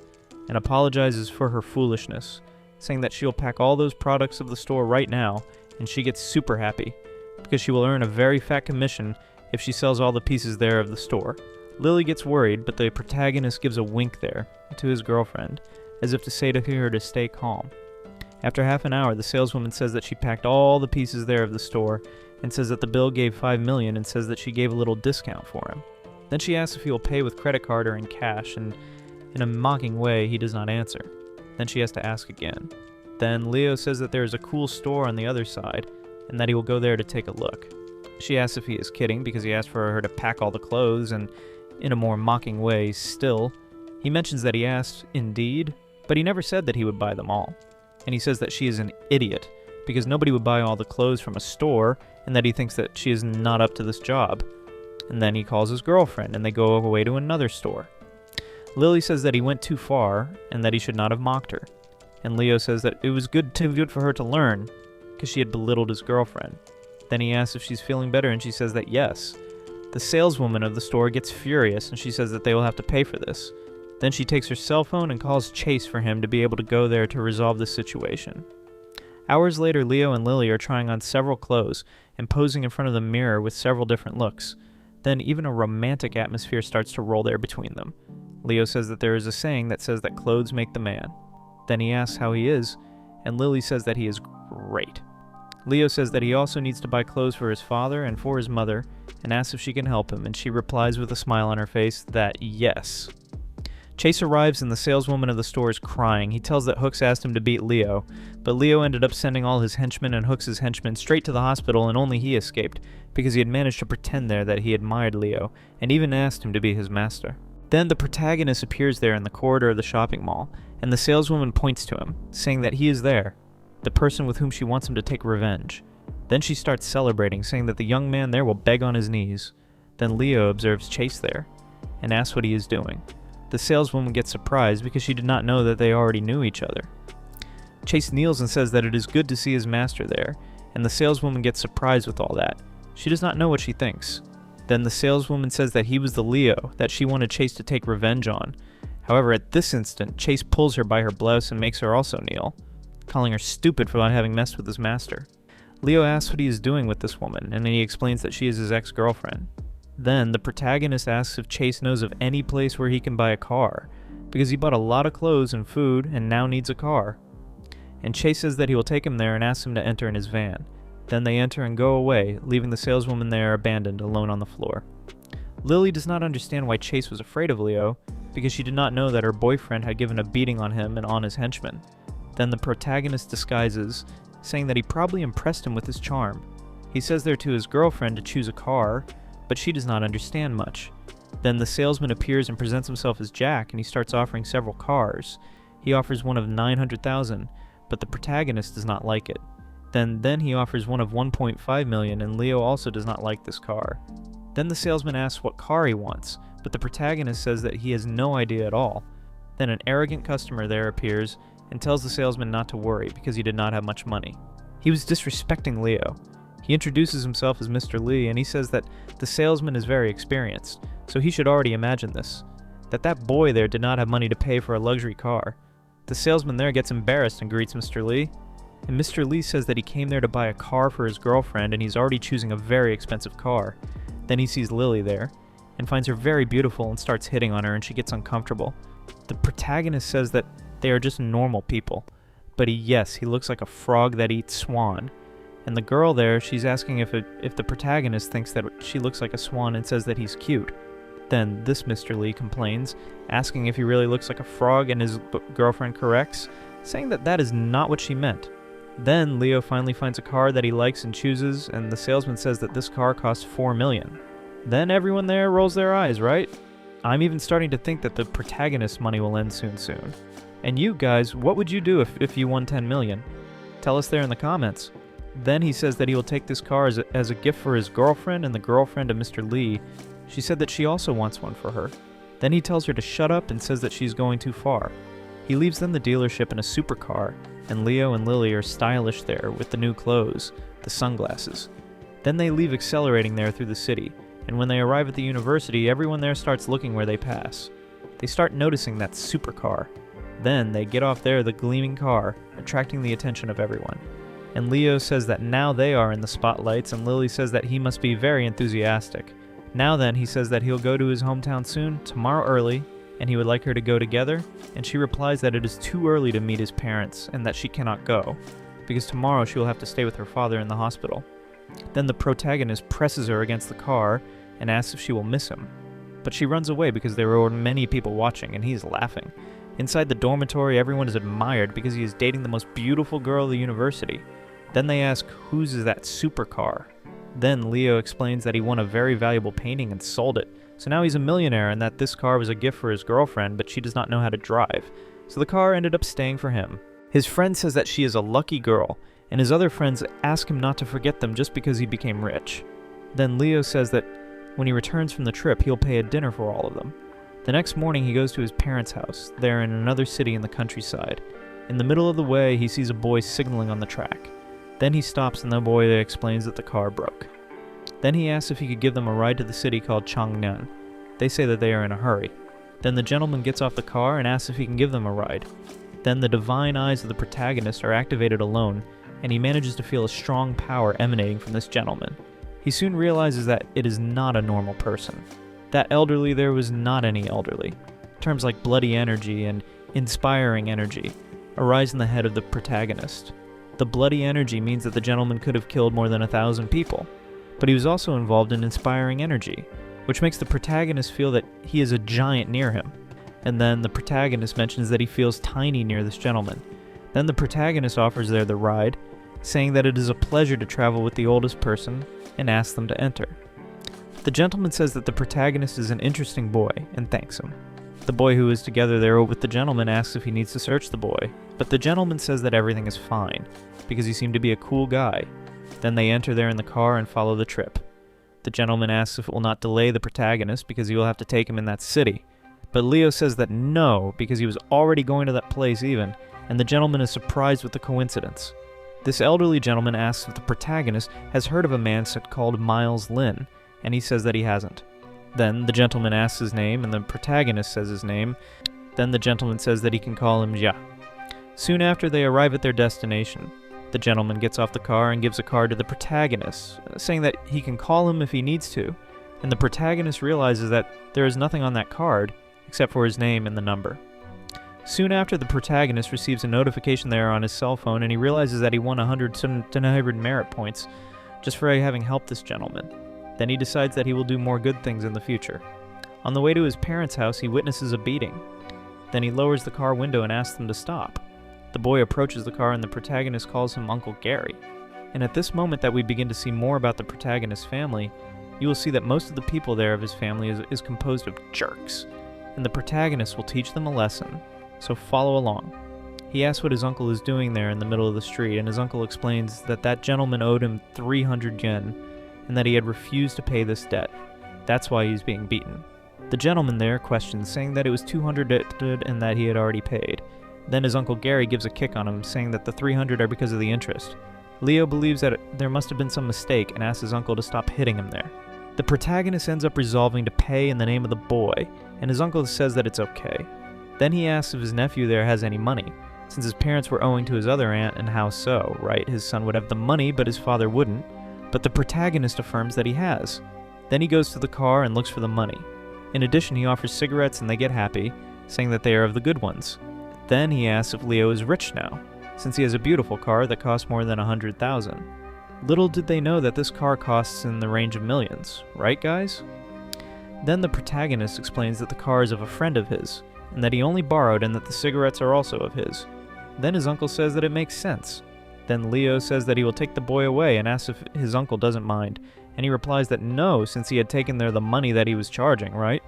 and apologizes for her foolishness, saying that she'll pack all those products of the store right now, and she gets super happy, because she will earn a very fat commission if she sells all the pieces there of the store. Lily gets worried, but the protagonist gives a wink there to his girlfriend, as if to say to her to stay calm. After half an hour, the saleswoman says that she packed all the pieces there of the store, and says that the bill gave 5 million, and says that she gave a little discount for him. Then she asks if he will pay with credit card or in cash, and in a mocking way, he does not answer. Then she has to ask again. Then Leo says that there is a cool store on the other side, and that he will go there to take a look. She asks if he is kidding because he asked for her to pack all the clothes, and in a more mocking way still, he mentions that he asked indeed, but he never said that he would buy them all. And he says that she is an idiot, because nobody would buy all the clothes from a store, and that he thinks that she is not up to this job. And then he calls his girlfriend, and they go away to another store. Lily says that he went too far, and that he should not have mocked her. And Leo says that it was good for her to learn, because she had belittled his girlfriend. Then he asks if she's feeling better, and she says that yes. The saleswoman of the store gets furious, and she says that they will have to pay for this. Then she takes her cell phone and calls Chase for him to be able to go there to resolve the situation. Hours later, Leo and Lily are trying on several clothes and posing in front of the mirror with several different looks. Then even a romantic atmosphere starts to roll there between them. Leo says that there is a saying that says that clothes make the man. Then he asks how he is, and Lily says that he is great. Leo says that he also needs to buy clothes for his father and for his mother, and asks if she can help him, and she replies with a smile on her face that yes. Chase arrives and the saleswoman of the store is crying. He tells that Hooks asked him to beat Leo, but Leo ended up sending all his henchmen and Hooks' henchmen straight to the hospital, and only he escaped, because he had managed to pretend there that he admired Leo, and even asked him to be his master. Then the protagonist appears there in the corridor of the shopping mall, and the saleswoman points to him, saying that he is there, the person with whom she wants him to take revenge. Then she starts celebrating, saying that the young man there will beg on his knees. Then Leo observes Chase there and asks what he is doing. The saleswoman gets surprised because she did not know that they already knew each other. Chase kneels and says that it is good to see his master there, and the saleswoman gets surprised with all that. She does not know what she thinks. Then the saleswoman says that he was the Leo that she wanted Chase to take revenge on. However, at this instant, Chase pulls her by her blouse and makes her also kneel, calling her stupid for not having messed with his master. Leo asks what he is doing with this woman, and then he explains that she is his ex-girlfriend. Then, the protagonist asks if Chase knows of any place where he can buy a car, because he bought a lot of clothes and food and now needs a car. And Chase says that he will take him there and asks him to enter in his van. Then they enter and go away, leaving the saleswoman there abandoned, alone on the floor. Lily does not understand why Chase was afraid of Leo, because she did not know that her boyfriend had given a beating on him and on his henchmen. Then the protagonist disguises, saying that he probably impressed him with his charm. He says there to his girlfriend to choose a car, but she does not understand much. Then the salesman appears and presents himself as Jack, and he starts offering several cars. He offers one of 900,000, but the protagonist does not like it. Then he offers one of 1.5 million, and Leo also does not like this car. Then the salesman asks what car he wants, but the protagonist says that he has no idea at all. Then an arrogant customer there appears and tells the salesman not to worry because he did not have much money. He was disrespecting Leo. He introduces himself as Mr. Lee, and he says that the salesman is very experienced, so he should already imagine this, that boy there did not have money to pay for a luxury car. The salesman there gets embarrassed and greets Mr. Lee, and Mr. Lee says that he came there to buy a car for his girlfriend, and he's already choosing a very expensive car. Then he sees Lily there, and finds her very beautiful and starts hitting on her, and she gets uncomfortable. The protagonist says that they are just normal people, but he looks like a frog that eats swan. And the girl there, she's asking if the protagonist thinks that she looks like a swan and says that he's cute. Then this Mr. Lee complains, asking if he really looks like a frog, and his girlfriend corrects, saying that that is not what she meant. Then Leo finally finds a car that he likes and chooses, and the salesman says that this car costs 4 million. Then everyone there rolls their eyes, right? I'm even starting to think that the protagonist's money will end soon. And you guys, what would you do if you won 10 million? Tell us there in the comments. Then he says that he will take this car as a gift for his girlfriend and the girlfriend of Mr. Lee. She said that she also wants one for her. Then he tells her to shut up and says that she's going too far. He leaves them the dealership in a supercar, and Leo and Lily are stylish there with the new clothes, the sunglasses. Then they leave accelerating there through the city, and when they arrive at the university, everyone there starts looking where they pass. They start noticing that supercar. Then they get off there the gleaming car, attracting the attention of everyone. And Leo says that now they are in the spotlights, and Lily says that he must be very enthusiastic. Now then, he says that he'll go to his hometown soon, tomorrow early, and he would like her to go together, and she replies that it is too early to meet his parents, and that she cannot go, because tomorrow she will have to stay with her father in the hospital. Then the protagonist presses her against the car, and asks if she will miss him. But she runs away because there are many people watching, and he is laughing. Inside the dormitory, everyone is admired because he is dating the most beautiful girl of the university. Then they ask, whose is that supercar? Then Leo explains that he won a very valuable painting and sold it. So now he's a millionaire, and that this car was a gift for his girlfriend, but she does not know how to drive. So the car ended up staying for him. His friend says that she is a lucky girl, and his other friends ask him not to forget them just because he became rich. Then Leo says that when he returns from the trip, he'll pay a dinner for all of them. The next morning, he goes to his parents' house, there in another city in the countryside. In the middle of the way, he sees a boy signaling on the track. Then he stops, and the boy explains that the car broke. Then he asks if he could give them a ride to the city called Changnan. They say that they are in a hurry. Then the gentleman gets off the car and asks if he can give them a ride. Then the divine eyes of the protagonist are activated alone, and he manages to feel a strong power emanating from this gentleman. He soon realizes that it is not a normal person. That elderly there was not any elderly. Terms like bloody energy and inspiring energy arise in the head of the protagonist. The bloody energy means that the gentleman could have killed more than 1,000 people, but he was also involved in inspiring energy, which makes the protagonist feel that he is a giant near him. And then the protagonist mentions that he feels tiny near this gentleman. Then the protagonist offers there the ride, saying that it is a pleasure to travel with the oldest person, and asks them to enter. The gentleman says that the protagonist is an interesting boy, and thanks him. The boy who is together there with the gentleman asks if he needs to search the boy, but the gentleman says that everything is fine, because he seemed to be a cool guy. Then they enter there in the car and follow the trip. The gentleman asks if it will not delay the protagonist because he will have to take him in that city. But Leo says that no, because he was already going to that place even, and the gentleman is surprised with the coincidence. This elderly gentleman asks if the protagonist has heard of a man called Miles Lin, and he says that he hasn't. Then the gentleman asks his name, and the protagonist says his name. Then the gentleman says that he can call him Jia. Soon after they arrive at their destination, the gentleman gets off the car and gives a card to the protagonist, saying that he can call him if he needs to, and the protagonist realizes that there is nothing on that card except for his name and the number. Soon after, the protagonist receives a notification there on his cell phone, and he realizes that he won 100 merit points just for having helped this gentleman. Then he decides that he will do more good things in the future. On the way to his parents' house, he witnesses a beating. Then he lowers the car window and asks them to stop. The boy approaches the car and the protagonist calls him Uncle Gary. And at this moment that we begin to see more about the protagonist's family, you will see that most of the people there of his family is composed of jerks, and the protagonist will teach them a lesson, so follow along. He asks what his uncle is doing there in the middle of the street, and his uncle explains that that gentleman owed him 300 yen, and that he had refused to pay this debt. That's why he's being beaten. The gentleman there questions, saying that it was 200 and that he had already paid. Then his Uncle Gary gives a kick on him, saying that the 300 are because of the interest. Leo believes that there must have been some mistake and asks his uncle to stop hitting him there. The protagonist ends up resolving to pay in the name of the boy, and his uncle says that it's okay. Then he asks if his nephew there has any money, since his parents were owing to his other aunt, and how so, right? His son would have the money, but his father wouldn't. But the protagonist affirms that he has. Then he goes to the car and looks for the money. In addition, he offers cigarettes and they get happy, saying that they are of the good ones. Then he asks if Leo is rich now, since he has a beautiful car that costs more than 100,000. Little did they know that this car costs in the range of millions, right guys? Then the protagonist explains that the car is of a friend of his, and that he only borrowed and that the cigarettes are also of his. Then his uncle says that it makes sense. Then Leo says that he will take the boy away and asks if his uncle doesn't mind, and he replies that no, since he had taken there the money that he was charging, right?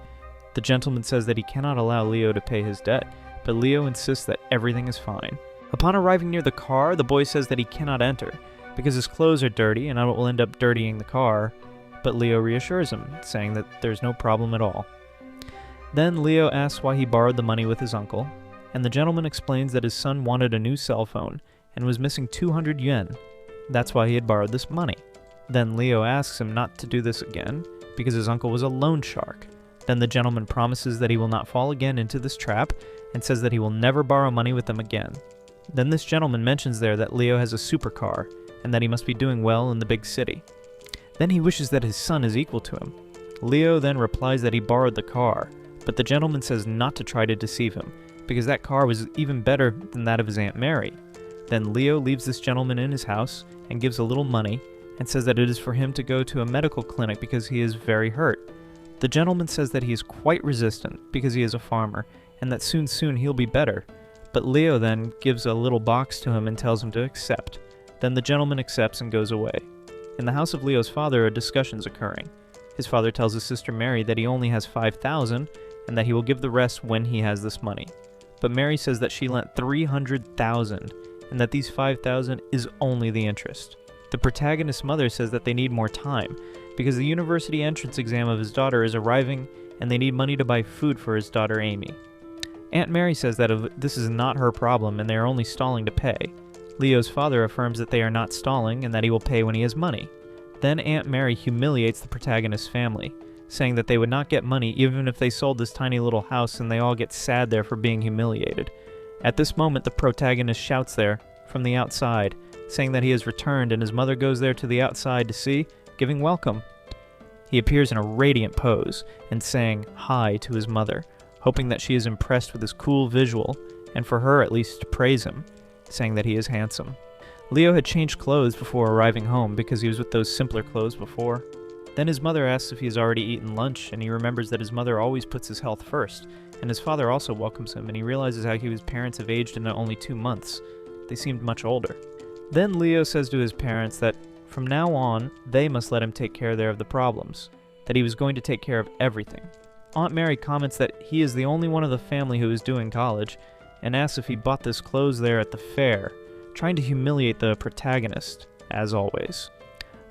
The gentleman says that he cannot allow Leo to pay his debt, but Leo insists that everything is fine. Upon arriving near the car, the boy says that he cannot enter, because his clothes are dirty and it will end up dirtying the car, but Leo reassures him, saying that there's no problem at all. Then Leo asks why he borrowed the money with his uncle, and the gentleman explains that his son wanted a new cell phone, and was missing 200 yen. That's why he had borrowed this money. Then Leo asks him not to do this again, because his uncle was a loan shark. Then the gentleman promises that he will not fall again into this trap, and says that he will never borrow money with them again. Then this gentleman mentions there that Leo has a supercar, and that he must be doing well in the big city. Then he wishes that his son is equal to him. Leo then replies that he borrowed the car, but the gentleman says not to try to deceive him, because that car was even better than that of his Aunt Mary. Then Leo leaves this gentleman in his house and gives a little money, and says that it is for him to go to a medical clinic because he is very hurt. The gentleman says that he is quite resistant because he is a farmer, and that soon he'll be better. But Leo then gives a little box to him and tells him to accept. Then the gentleman accepts and goes away. In the house of Leo's father, a discussion is occurring. His father tells his sister Mary that he only has 5,000 and that he will give the rest when he has this money. But Mary says that she lent 300,000 and that these 5,000 is only the interest. The protagonist's mother says that they need more time because the university entrance exam of his daughter is arriving and they need money to buy food for his daughter Amy. Aunt Mary says that this is not her problem and they are only stalling to pay. Leo's father affirms that they are not stalling and that he will pay when he has money. Then Aunt Mary humiliates the protagonist's family, saying that they would not get money even if they sold this tiny little house, and they all get sad there for being humiliated. At this moment, the protagonist shouts there from the outside, saying that he has returned, and his mother goes there to the outside to see, giving welcome. He appears in a radiant pose and saying hi to his mother, hoping that she is impressed with his cool visual, and for her at least to praise him, saying that he is handsome. Leo had changed clothes before arriving home because he was with those simpler clothes before. Then his mother asks if he has already eaten lunch, and he remembers that his mother always puts his health first, and his father also welcomes him, and he realizes how his parents have aged in only 2 months. They seemed much older. Then Leo says to his parents that from now on, they must let him take care there of the problems, that he was going to take care of everything. Aunt Mary comments that he is the only one of the family who is doing college, and asks if he bought this clothes there at the fair, trying to humiliate the protagonist. as always.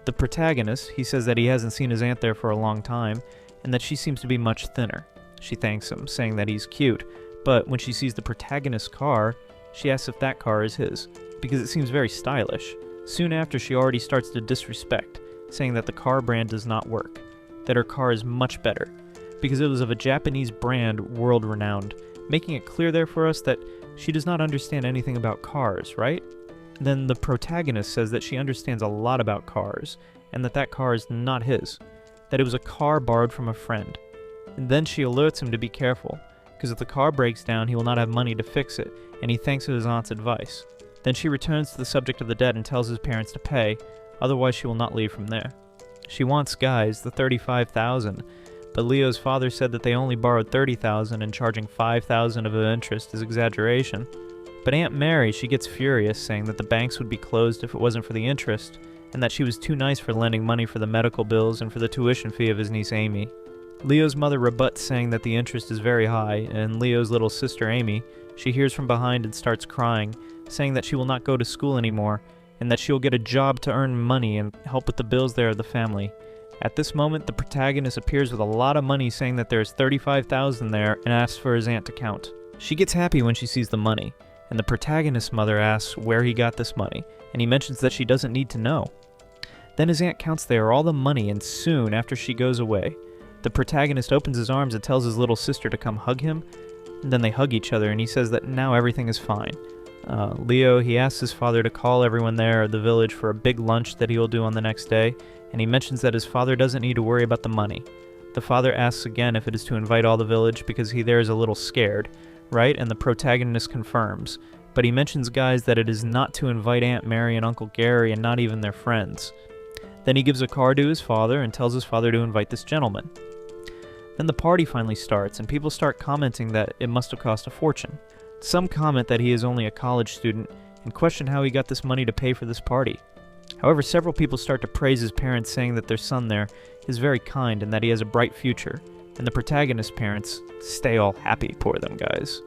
The protagonist, he says that he hasn't seen his aunt there for a long time, and that she seems to be much thinner. She thanks him, saying that he's cute, but when she sees the protagonist's car, she asks if that car is his, because it seems very stylish. Soon after, she already starts to disrespect, saying that the car brand does not work, that her car is much better, because it was of a Japanese brand world-renowned, making it clear there for us that she does not understand anything about cars, right? Then the protagonist says that she understands a lot about cars, and that car is not his, that it was a car borrowed from a friend. And then she alerts him to be careful, because if the car breaks down, he will not have money to fix it, and he thanks his aunt's advice. Then she returns to the subject of the debt and tells his parents to pay, otherwise she will not leave from there. She wants guys, the $35,000, but Leo's father said that they only borrowed $30,000 and charging $5,000 of interest is exaggeration. But Aunt Mary, she gets furious, saying that the banks would be closed if it wasn't for the interest, and that she was too nice for lending money for the medical bills and for the tuition fee of his niece Amy. Leo's mother rebuts, saying that the interest is very high, and Leo's little sister Amy, she hears from behind and starts crying, saying that she will not go to school anymore, and that she will get a job to earn money and help with the bills there of the family. At this moment, the protagonist appears with a lot of money, saying that there is $35,000 there, and asks for his aunt to count. She gets happy when she sees the money, and the protagonist's mother asks where he got this money, and he mentions that she doesn't need to know. Then his aunt counts there all the money, and soon after she goes away, the protagonist opens his arms and tells his little sister to come hug him, and then they hug each other, and he says that now everything is fine. Leo, he asks his father to call everyone there at the village for a big lunch that he will do on the next day, and he mentions that his father doesn't need to worry about the money. The father asks again if it is to invite all the village because he there is a little scared, right? And the protagonist confirms, but he mentions, guys, that it is not to invite Aunt Mary and Uncle Gary and not even their friends. Then he gives a card to his father and tells his father to invite this gentleman. Then the party finally starts, and people start commenting that it must have cost a fortune. Some comment that he is only a college student and question how he got this money to pay for this party. However, several people start to praise his parents, saying that their son there is very kind and that he has a bright future, and the protagonist's parents stay all happy, poor them guys.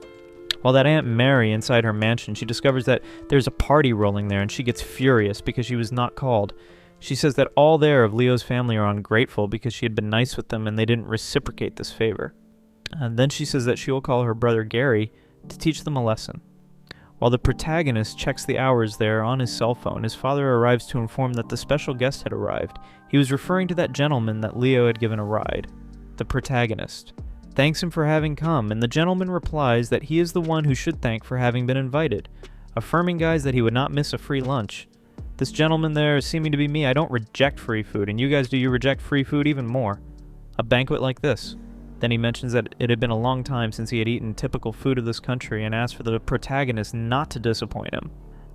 While that Aunt Mary inside her mansion, she discovers that there's a party rolling there, and she gets furious because she was not called. She says that all there of Leo's family are ungrateful because she had been nice with them and they didn't reciprocate this favor. And then she says that she will call her brother Gary to teach them a lesson. While the protagonist checks the hours there on his cell phone, his father arrives to inform that the special guest had arrived. He was referring to that gentleman that Leo had given a ride. The protagonist thanks him for having come, and the gentleman replies that he is the one who should thank for having been invited, affirming, guys, that he would not miss a free lunch. This gentleman there is seeming to be me. I don't reject free food, and you guys, do you reject free food even more? A banquet like this. Then he mentions that it had been a long time since he had eaten typical food of this country and asks for the protagonist not to disappoint him.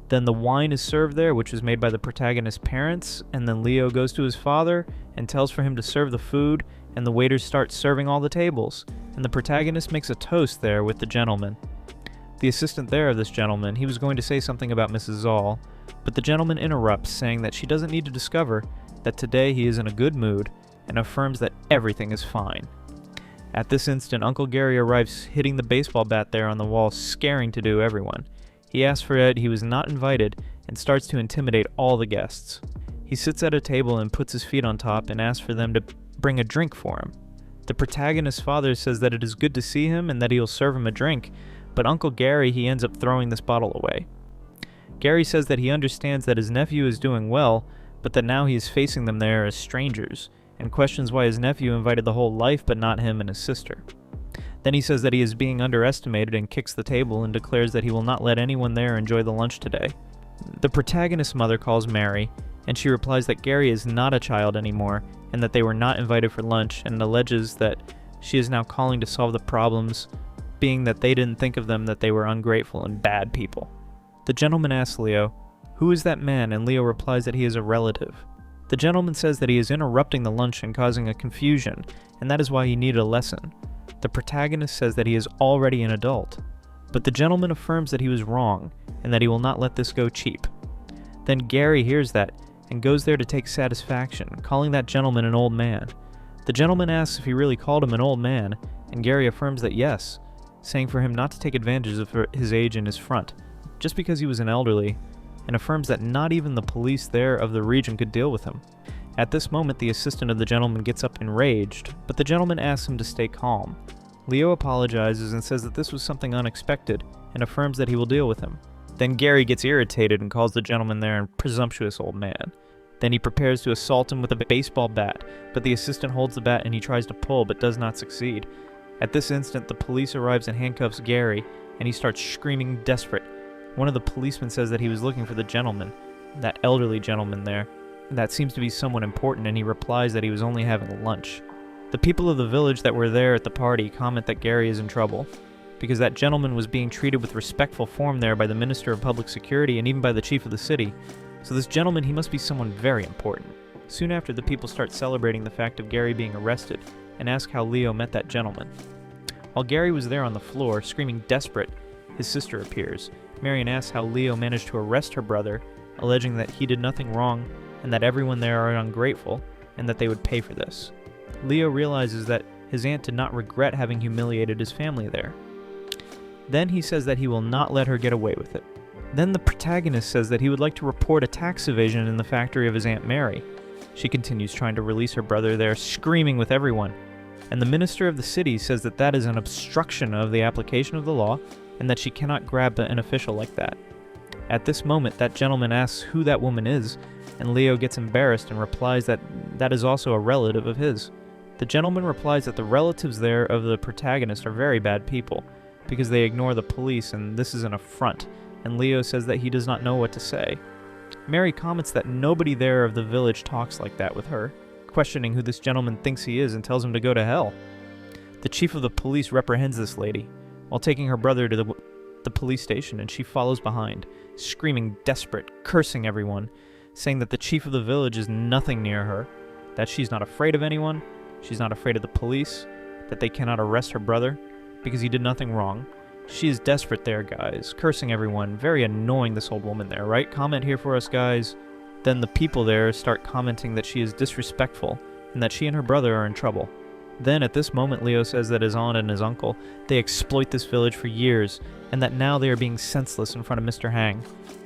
Then the wine is served there, which was made by the protagonist's parents, and then Leo goes to his father and tells for him to serve the food, and the waiters start serving all the tables, and the protagonist makes a toast there with the gentleman. The assistant there of this gentleman, he was going to say something about Mrs. Zoll, but the gentleman interrupts, saying that she doesn't need to discover that today he is in a good mood, and affirms that everything is fine. At this instant, Uncle Gary arrives hitting the baseball bat there on the wall, scaring to do everyone. He asks for it, he was not invited, and starts to intimidate all the guests. He sits at a table and puts his feet on top and asks for them to bring a drink for him. The protagonist's father says that it is good to see him and that he'll serve him a drink, but Uncle Gary, he ends up throwing this bottle away. Gary says that he understands that his nephew is doing well, but that now he is facing them there as strangers, and questions why his nephew invited the whole life but not him and his sister. Then he says that he is being underestimated and kicks the table and declares that he will not let anyone there enjoy the lunch today. The protagonist's mother calls Mary, and she replies that Gary is not a child anymore and that they were not invited for lunch, and alleges that she is now calling to solve the problems, being that they didn't think of them, that they were ungrateful and bad people. The gentleman asks Leo, "Who is that man?" and Leo replies that he is a relative. The gentleman says that he is interrupting the lunch and causing a confusion, and that is why he needed a lesson. The protagonist says that he is already an adult, but the gentleman affirms that he was wrong, and that he will not let this go cheap. Then Gary hears that, and goes there to take satisfaction, calling that gentleman an old man. The gentleman asks if he really called him an old man, and Gary affirms that yes, saying for him not to take advantage of his age in his front, just because he was an elderly, and affirms that not even the police there of the region could deal with him. At this moment, the assistant of the gentleman gets up enraged, but the gentleman asks him to stay calm. Leo apologizes and says that this was something unexpected, and affirms that he will deal with him. Then Gary gets irritated and calls the gentleman there a presumptuous old man. Then he prepares to assault him with a baseball bat, but the assistant holds the bat and he tries to pull but does not succeed. At this instant, the police arrives and handcuffs Gary, and he starts screaming desperate. One of the policemen says that he was looking for the gentleman, that elderly gentleman there. That seems to be someone important, and he replies that he was only having lunch. The people of the village that were there at the party comment that Gary is in trouble, because that gentleman was being treated with respectful form there by the Minister of Public Security and even by the Chief of the City. So this gentleman, he must be someone very important. Soon after, the people start celebrating the fact of Gary being arrested, and ask how Leo met that gentleman. While Gary was there on the floor, screaming desperate, his sister appears. Marion asks how Leo managed to arrest her brother, alleging that he did nothing wrong, and that everyone there are ungrateful, and that they would pay for this. Leo realizes that his aunt did not regret having humiliated his family there. Then he says that he will not let her get away with it. Then the protagonist says that he would like to report a tax evasion in the factory of his Aunt Mary. She continues trying to release her brother there, screaming with everyone. And the minister of the city says that that is an obstruction of the application of the law, and that she cannot grab an official like that. At this moment, that gentleman asks who that woman is, and Leo gets embarrassed and replies that that is also a relative of his. The gentleman replies that the relatives there of the protagonist are very bad people, because they ignore the police, and this is an affront, and Leo says that he does not know what to say. Mary comments that nobody there of the village talks like that with her, questioning who this gentleman thinks he is and tells him to go to hell. The chief of the police reprehends this lady, while taking her brother to the police station, and she follows behind, screaming desperate, cursing everyone, saying that the chief of the village is nothing near her, that she's not afraid of anyone, she's not afraid of the police, that they cannot arrest her brother, because he did nothing wrong. She is desperate there, guys, cursing everyone, very annoying, this old woman there, right? Comment here for us, guys. Then the people there start commenting that she is disrespectful, and that she and her brother are in trouble. Then, at this moment, Leo says that his aunt and his uncle, they exploit this village for years, and that now they are being senseless in front of Mr. Hang.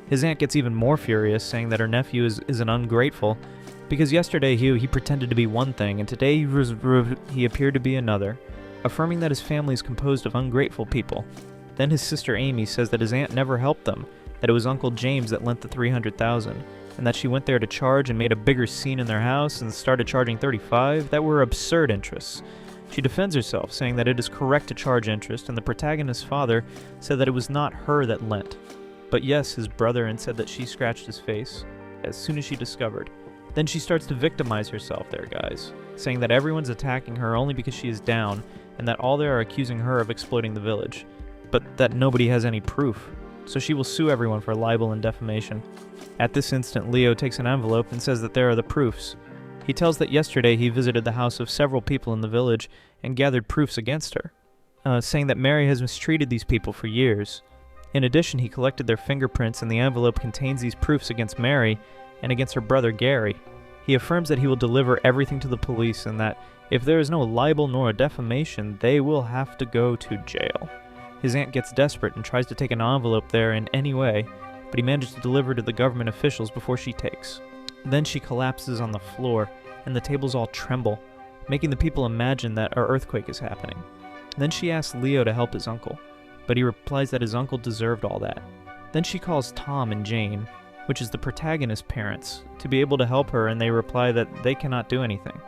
His aunt gets even more furious, saying that her nephew is an ungrateful, because yesterday he pretended to be one thing, and today he appeared to be another, affirming that his family is composed of ungrateful people. Then his sister Amy says that his aunt never helped them, that it was Uncle James that lent the $300,000, and that she went there to charge and made a bigger scene in their house and started charging $35,000 that were absurd interests. She defends herself, saying that it is correct to charge interest, and the protagonist's father said that it was not her that lent, but yes, his brother, and said that she scratched his face as soon as she discovered. Then she starts to victimize herself there, guys, saying that everyone's attacking her only because she is down, and that all they are accusing her of exploiting the village, but that nobody has any proof, so she will sue everyone for libel and defamation. At this instant, Leo takes an envelope and says that there are the proofs. He tells that yesterday he visited the house of several people in the village and gathered proofs against her, saying that Mary has mistreated these people for years. In addition, he collected their fingerprints, and the envelope contains these proofs against Mary and against her brother Gary. He affirms that he will deliver everything to the police, and that if there is no libel nor defamation, they will have to go to jail. His aunt gets desperate and tries to take an envelope there in any way, but he manages to deliver to the government officials before she takes. Then she collapses on the floor, and the tables all tremble, making the people imagine that an earthquake is happening. Then she asks Leo to help his uncle, but he replies that his uncle deserved all that. Then she calls Tom and Jane, which is the protagonist's parents, to be able to help her, and they reply that they cannot do anything.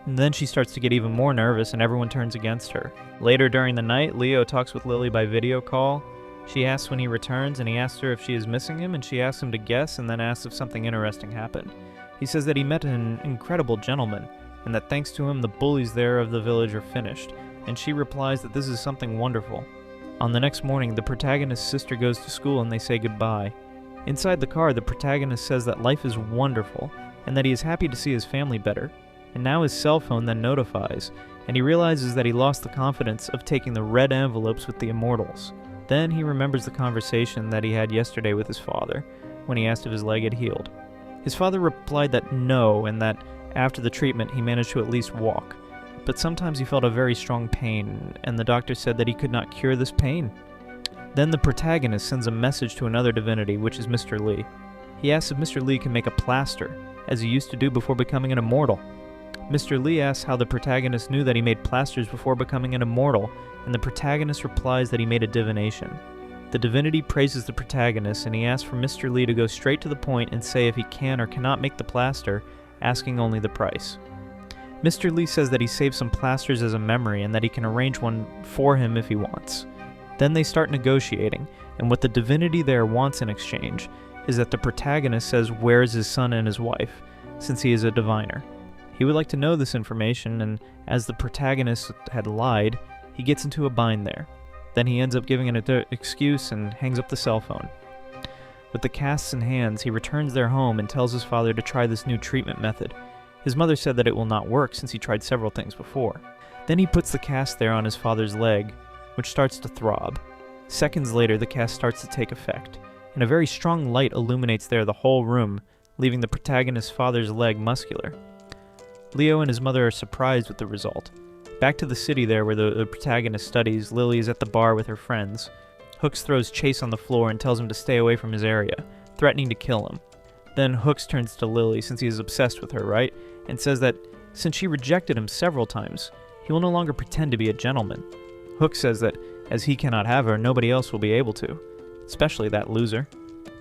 And then she starts to get even more nervous, and everyone turns against her. Later during the night, Leo talks with Lily by video call. She asks when he returns, and he asks her if she is missing him, and she asks him to guess, and then asks if something interesting happened. He says that he met an incredible gentleman, and that thanks to him the bullies there of the village are finished, and she replies that this is something wonderful. On the next morning, the protagonist's sister goes to school and they say goodbye. Inside the car, the protagonist says that life is wonderful, and that he is happy to see his family better. And now his cell phone then notifies, and he realizes that he lost the confidence of taking the red envelopes with the immortals. Then he remembers the conversation that he had yesterday with his father, when he asked if his leg had healed. His father replied that no, and that after the treatment he managed to at least walk. But sometimes he felt a very strong pain, and the doctor said that he could not cure this pain. Then the protagonist sends a message to another divinity, which is Mr. Lee. He asks if Mr. Lee can make a plaster, as he used to do before becoming an immortal. Mr. Lee asks how the protagonist knew that he made plasters before becoming an immortal, and the protagonist replies that he made a divination. The divinity praises the protagonist, and he asks for Mr. Lee to go straight to the point and say if he can or cannot make the plaster, asking only the price. Mr. Lee says that he saved some plasters as a memory and that he can arrange one for him if he wants. Then they start negotiating, and what the divinity there wants in exchange is that the protagonist says where is his son and his wife, since he is a diviner. He would like to know this information, and as the protagonist had lied, he gets into a bind there. Then he ends up giving an excuse and hangs up the cell phone. With the casts in hands, he returns their home and tells his father to try this new treatment method. His mother said that it will not work since he tried several things before. Then he puts the cast there on his father's leg, which starts to throb. Seconds later, the cast starts to take effect, and a very strong light illuminates there the whole room, leaving the protagonist's father's leg muscular. Leo and his mother are surprised with the result. Back to the city there where the protagonist studies, Lily is at the bar with her friends. Hooks throws Chase on the floor and tells him to stay away from his area, threatening to kill him. Then Hooks turns to Lily, since he is obsessed with her, right? And says that since she rejected him several times, he will no longer pretend to be a gentleman. Hooks says that as he cannot have her, nobody else will be able to, especially that loser.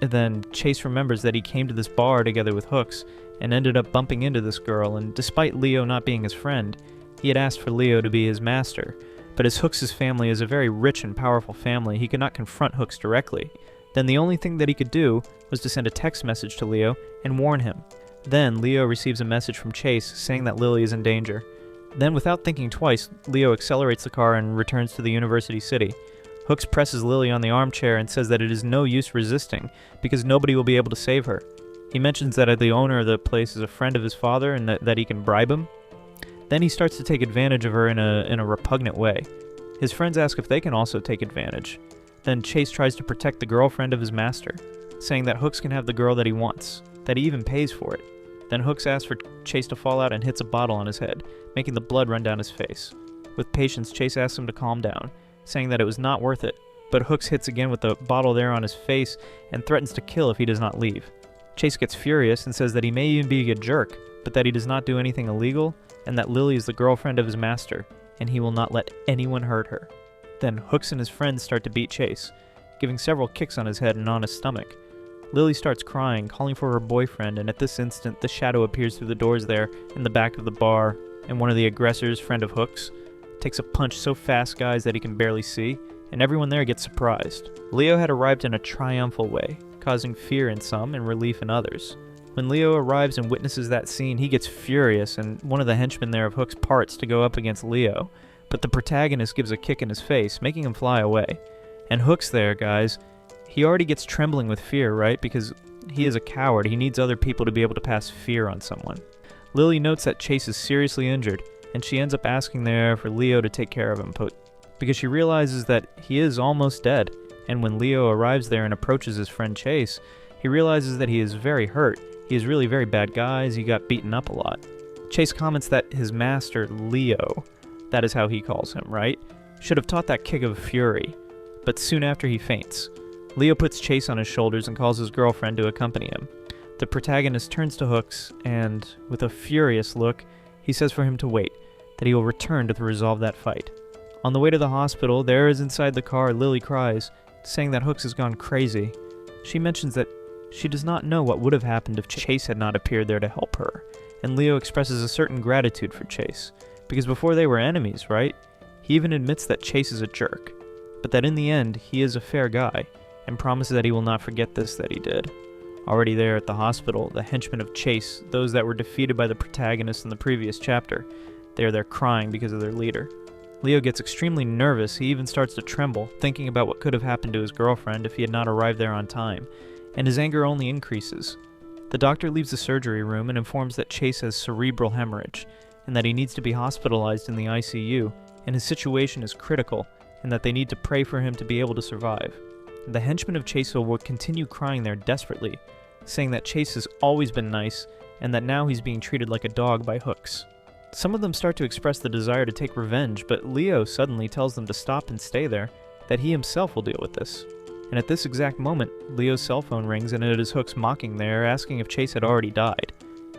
And then Chase remembers that he came to this bar together with Hooks and ended up bumping into this girl, and despite Leo not being his friend, he had asked for Leo to be his master. But as Hooks' family is a very rich and powerful family, he could not confront Hooks directly. Then the only thing that he could do was to send a text message to Leo and warn him. Then Leo receives a message from Chase saying that Lily is in danger. Then without thinking twice, Leo accelerates the car and returns to the University City. Hooks presses Lily on the armchair and says that it is no use resisting because nobody will be able to save her. He mentions that the owner of the place is a friend of his father and that he can bribe him. Then he starts to take advantage of her in a repugnant way. His friends ask if they can also take advantage. Then Chase tries to protect the girlfriend of his master, saying that Hooks can have the girl that he wants, that he even pays for it. Then Hooks asks for Chase to fall out and hits a bottle on his head, making the blood run down his face. With patience, Chase asks him to calm down, saying that it was not worth it, but Hooks hits again with the bottle there on his face and threatens to kill if he does not leave. Chase gets furious and says that he may even be a jerk, but that he does not do anything illegal, and that Lily is the girlfriend of his master, and he will not let anyone hurt her. Then Hooks and his friends start to beat Chase, giving several kicks on his head and on his stomach. Lily starts crying, calling for her boyfriend, and at this instant, the shadow appears through the doors there in the back of the bar, and one of the aggressors, friend of Hooks, takes a punch so fast, guys, that he can barely see, and everyone there gets surprised. Leo had arrived in a triumphal way, causing fear in some and relief in others. When Leo arrives and witnesses that scene, he gets furious, and one of the henchmen there of Hooks parts to go up against Leo, but the protagonist gives a kick in his face, making him fly away. And Hooks there, guys, he already gets trembling with fear, right? Because he is a coward. He needs other people to be able to pass fear on someone. Lily notes that Chase is seriously injured, and she ends up asking there for Leo to take care of him, because she realizes that he is almost dead. And when Leo arrives there and approaches his friend Chase, he realizes that he is very hurt. He is really very bad, guys. He got beaten up a lot. Chase comments that his master, Leo, that is how he calls him, right, should have taught that kick of fury, but soon after he faints. Leo puts Chase on his shoulders and calls his girlfriend to accompany him. The protagonist turns to Hooks, and with a furious look, he says for him to wait, that he will return to resolve that fight. On the way to the hospital, there is inside the car, Lily cries, saying that Hooks has gone crazy. She mentions that she does not know what would have happened if Chase had not appeared there to help her, and Leo expresses a certain gratitude for Chase, because before they were enemies, right? He even admits that Chase is a jerk, but that in the end, he is a fair guy, and promises that he will not forget this that he did. Already there at the hospital, the henchmen of Chase, those that were defeated by the protagonist in the previous chapter, they are there crying because of their leader. Leo gets extremely nervous. He even starts to tremble, thinking about what could have happened to his girlfriend if he had not arrived there on time, and his anger only increases. The doctor leaves the surgery room and informs that Chase has cerebral hemorrhage, and that he needs to be hospitalized in the ICU, and his situation is critical, and that they need to pray for him to be able to survive. The henchmen of Chase will continue crying there desperately, saying that Chase has always been nice, and that now he's being treated like a dog by Hooks. Some of them start to express the desire to take revenge, but Leo suddenly tells them to stop and stay there, that he himself will deal with this. And at this exact moment, Leo's cell phone rings and it is Hooks mocking there, asking if Chase had already died.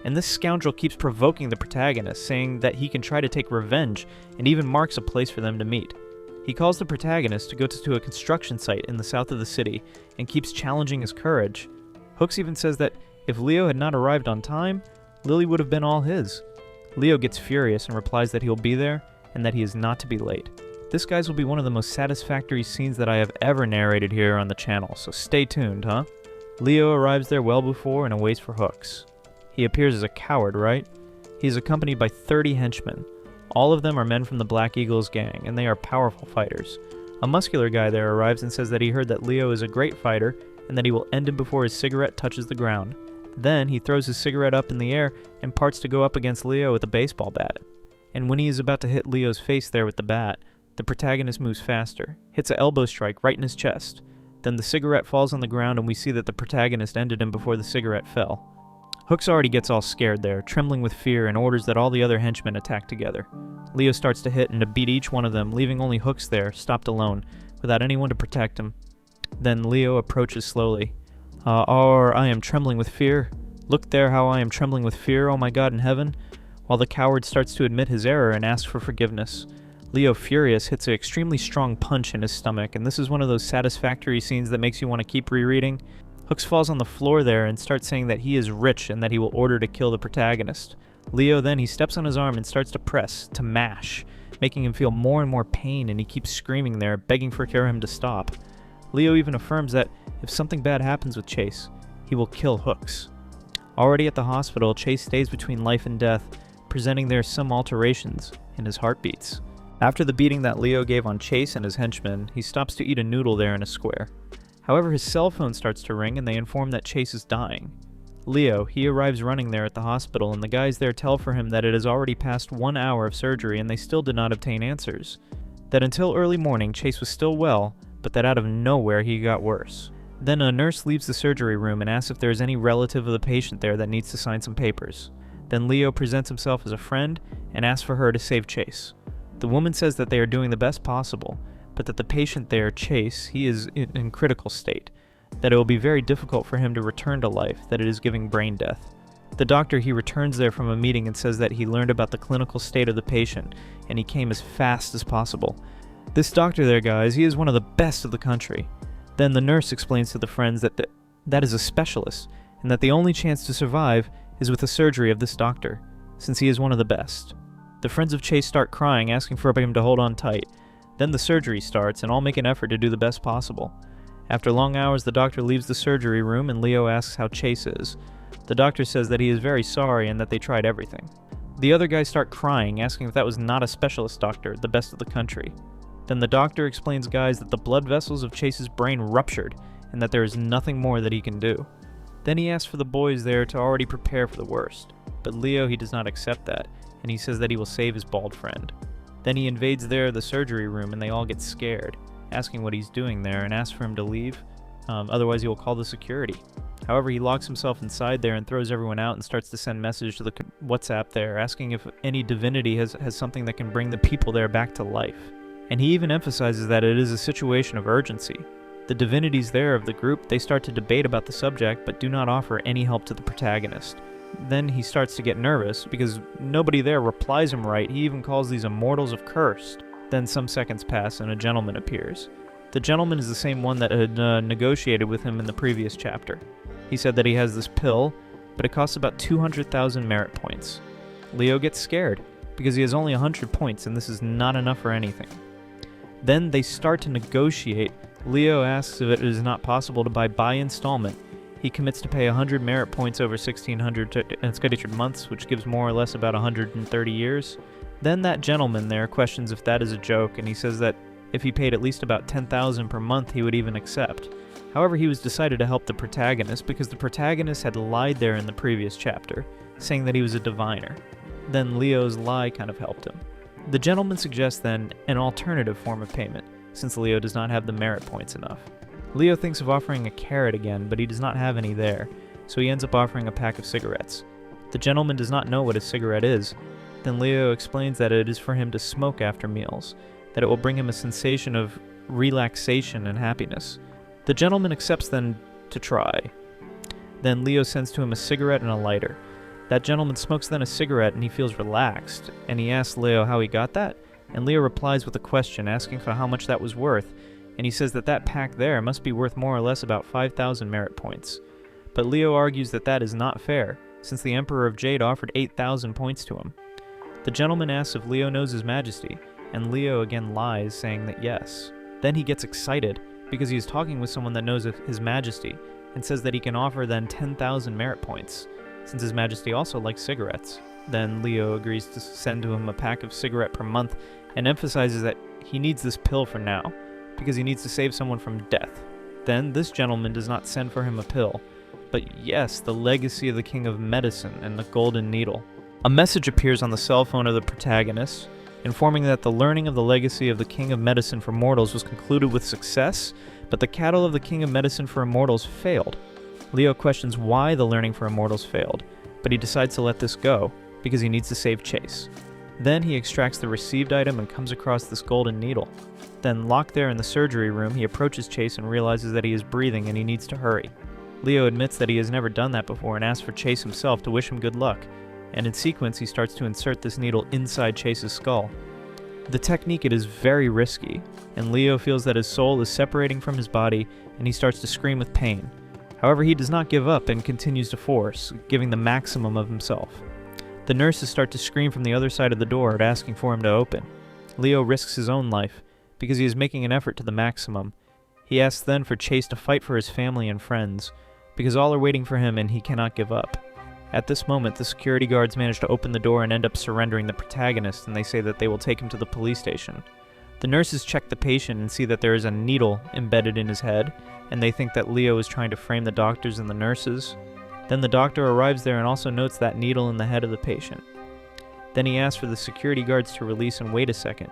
And this scoundrel keeps provoking the protagonist, saying that he can try to take revenge, and even marks a place for them to meet. He calls the protagonist to go to a construction site in the south of the city, and keeps challenging his courage. Hooks even says that if Leo had not arrived on time, Lily would have been all his. Leo gets furious and replies that he'll be there, and that he is not to be late. This, guys, will be one of the most satisfactory scenes that I have ever narrated here on the channel, so stay tuned, huh? Leo arrives there well before and awaits for Hooks. He appears as a coward, right? He is accompanied by 30 henchmen. All of them are men from the Black Eagles gang, and they are powerful fighters. A muscular guy there arrives and says that he heard that Leo is a great fighter, and that he will end him before his cigarette touches the ground. Then, he throws his cigarette up in the air and parts to go up against Leo with a baseball bat. And when he is about to hit Leo's face there with the bat, the protagonist moves faster, hits an elbow strike right in his chest. Then the cigarette falls on the ground and we see that the protagonist ended him before the cigarette fell. Hooks already gets all scared there, trembling with fear, and orders that all the other henchmen attack together. Leo starts to hit and to beat each one of them, leaving only Hooks there, stopped alone, without anyone to protect him. Then Leo approaches slowly. I am trembling with fear. Look there how I am trembling with fear, oh my God in heaven. While the coward starts to admit his error and asks for forgiveness. Leo, furious, hits an extremely strong punch in his stomach, and this is one of those satisfactory scenes that makes you want to keep rereading. Hooks falls on the floor there and starts saying that he is rich and that he will order to kill the protagonist. Leo then, he steps on his arm and starts to press, to mash, making him feel more and more pain, and he keeps screaming there, begging for him to stop. Leo even affirms that if something bad happens with Chase, he will kill Hooks. Already at the hospital, Chase stays between life and death, presenting there some alterations in his heartbeats. After the beating that Leo gave on Chase and his henchmen, he stops to eat a noodle there in a square. However, his cell phone starts to ring and they inform that Chase is dying. Leo, he arrives running there at the hospital, and the guys there tell for him that it has already passed 1 hour of surgery and they still did not obtain answers. That until early morning, Chase was still well, but that out of nowhere he got worse. Then a nurse leaves the surgery room and asks if there is any relative of the patient there that needs to sign some papers. Then Leo presents himself as a friend and asks for her to save Chase. The woman says that they are doing the best possible, but that the patient there, Chase, he is in critical state, that it will be very difficult for him to return to life, that it is giving brain death. The doctor, he returns there from a meeting and says that he learned about the clinical state of the patient, and he came as fast as possible. This doctor there, guys, he is one of the best of the country. Then the nurse explains to the friends that that is a specialist, and that the only chance to survive is with the surgery of this doctor, since he is one of the best. The friends of Chase start crying, asking for him to hold on tight. Then the surgery starts, and all make an effort to do the best possible. After long hours, the doctor leaves the surgery room, and Leo asks how Chase is. The doctor says that he is very sorry and that they tried everything. The other guys start crying, asking if that was not a specialist doctor, the best of the country. Then the doctor explains, guys, that the blood vessels of Chase's brain ruptured, and that there is nothing more that he can do. Then he asks for the boys there to already prepare for the worst. But Leo, he does not accept that, and he says that he will save his bald friend. Then he invades there the surgery room, and they all get scared, asking what he's doing there, and asks for him to leave, otherwise he will call the security. However, he locks himself inside there and throws everyone out and starts to send messages to the WhatsApp there, asking if any divinity has something that can bring the people there back to life. And he even emphasizes that it is a situation of urgency. The divinities there of the group, they start to debate about the subject, but do not offer any help to the protagonist. Then he starts to get nervous, because nobody there replies him right. He even calls these immortals accursed. Then some seconds pass and a gentleman appears. The gentleman is the same one that had negotiated with him in the previous chapter. He said that he has this pill, but it costs about 200,000 merit points. Leo gets scared, because he has only 100 points and this is not enough for anything. Then they start to negotiate. Leo asks if it is not possible to buy by installment. He commits to pay 100 merit points over 1,600 unscheduled months, which gives more or less about 130 years. Then that gentleman there questions if that is a joke, and he says that if he paid at least about 10,000 per month, he would even accept. However, he was decided to help the protagonist because the protagonist had lied there in the previous chapter, saying that he was a diviner. Then Leo's lie kind of helped him. The gentleman suggests then an alternative form of payment, since Leo does not have the merit points enough. Leo thinks of offering a carrot again, but he does not have any there, so he ends up offering a pack of cigarettes. The gentleman does not know what a cigarette is. Then Leo explains that it is for him to smoke after meals, that it will bring him a sensation of relaxation and happiness. The gentleman accepts then to try. Then Leo sends to him a cigarette and a lighter. That gentleman smokes then a cigarette and he feels relaxed, and he asks Leo how he got that, and Leo replies with a question asking for how much that was worth, and he says that that pack there must be worth more or less about 5,000 merit points. But Leo argues that that is not fair, since the Emperor of Jade offered 8,000 points to him. The gentleman asks if Leo knows His Majesty, and Leo again lies, saying that yes. Then he gets excited, because he is talking with someone that knows of His Majesty, and says that he can offer then 10,000 merit points, since His Majesty also likes cigarettes. Then Leo agrees to send to him a pack of cigarette per month, and emphasizes that he needs this pill for now, because he needs to save someone from death. Then this gentleman does not send for him a pill, but yes, the legacy of the King of Medicine and the Golden Needle. A message appears on the cell phone of the protagonist, informing that the learning of the legacy of the King of Medicine for mortals was concluded with success, but the cattle of the King of Medicine for immortals failed. Leo questions why the learning for immortals failed, but he decides to let this go, because he needs to save Chase. Then he extracts the received item and comes across this golden needle. Then, locked there in the surgery room, he approaches Chase and realizes that he is breathing and he needs to hurry. Leo admits that he has never done that before and asks for Chase himself to wish him good luck, and in sequence he starts to insert this needle inside Chase's skull. The technique it is very risky, and Leo feels that his soul is separating from his body and he starts to scream with pain. However, he does not give up and continues to force, giving the maximum of himself. The nurses start to scream from the other side of the door, asking for him to open. Leo risks his own life, because he is making an effort to the maximum. He asks then for Chase to fight for his family and friends, because all are waiting for him and he cannot give up. At this moment, the security guards manage to open the door and end up surrendering the protagonist, and they say that they will take him to the police station. The nurses check the patient and see that there is a needle embedded in his head, and they think that Leo is trying to frame the doctors and the nurses. Then the doctor arrives there and also notes that needle in the head of the patient. Then he asks for the security guards to release and wait a second.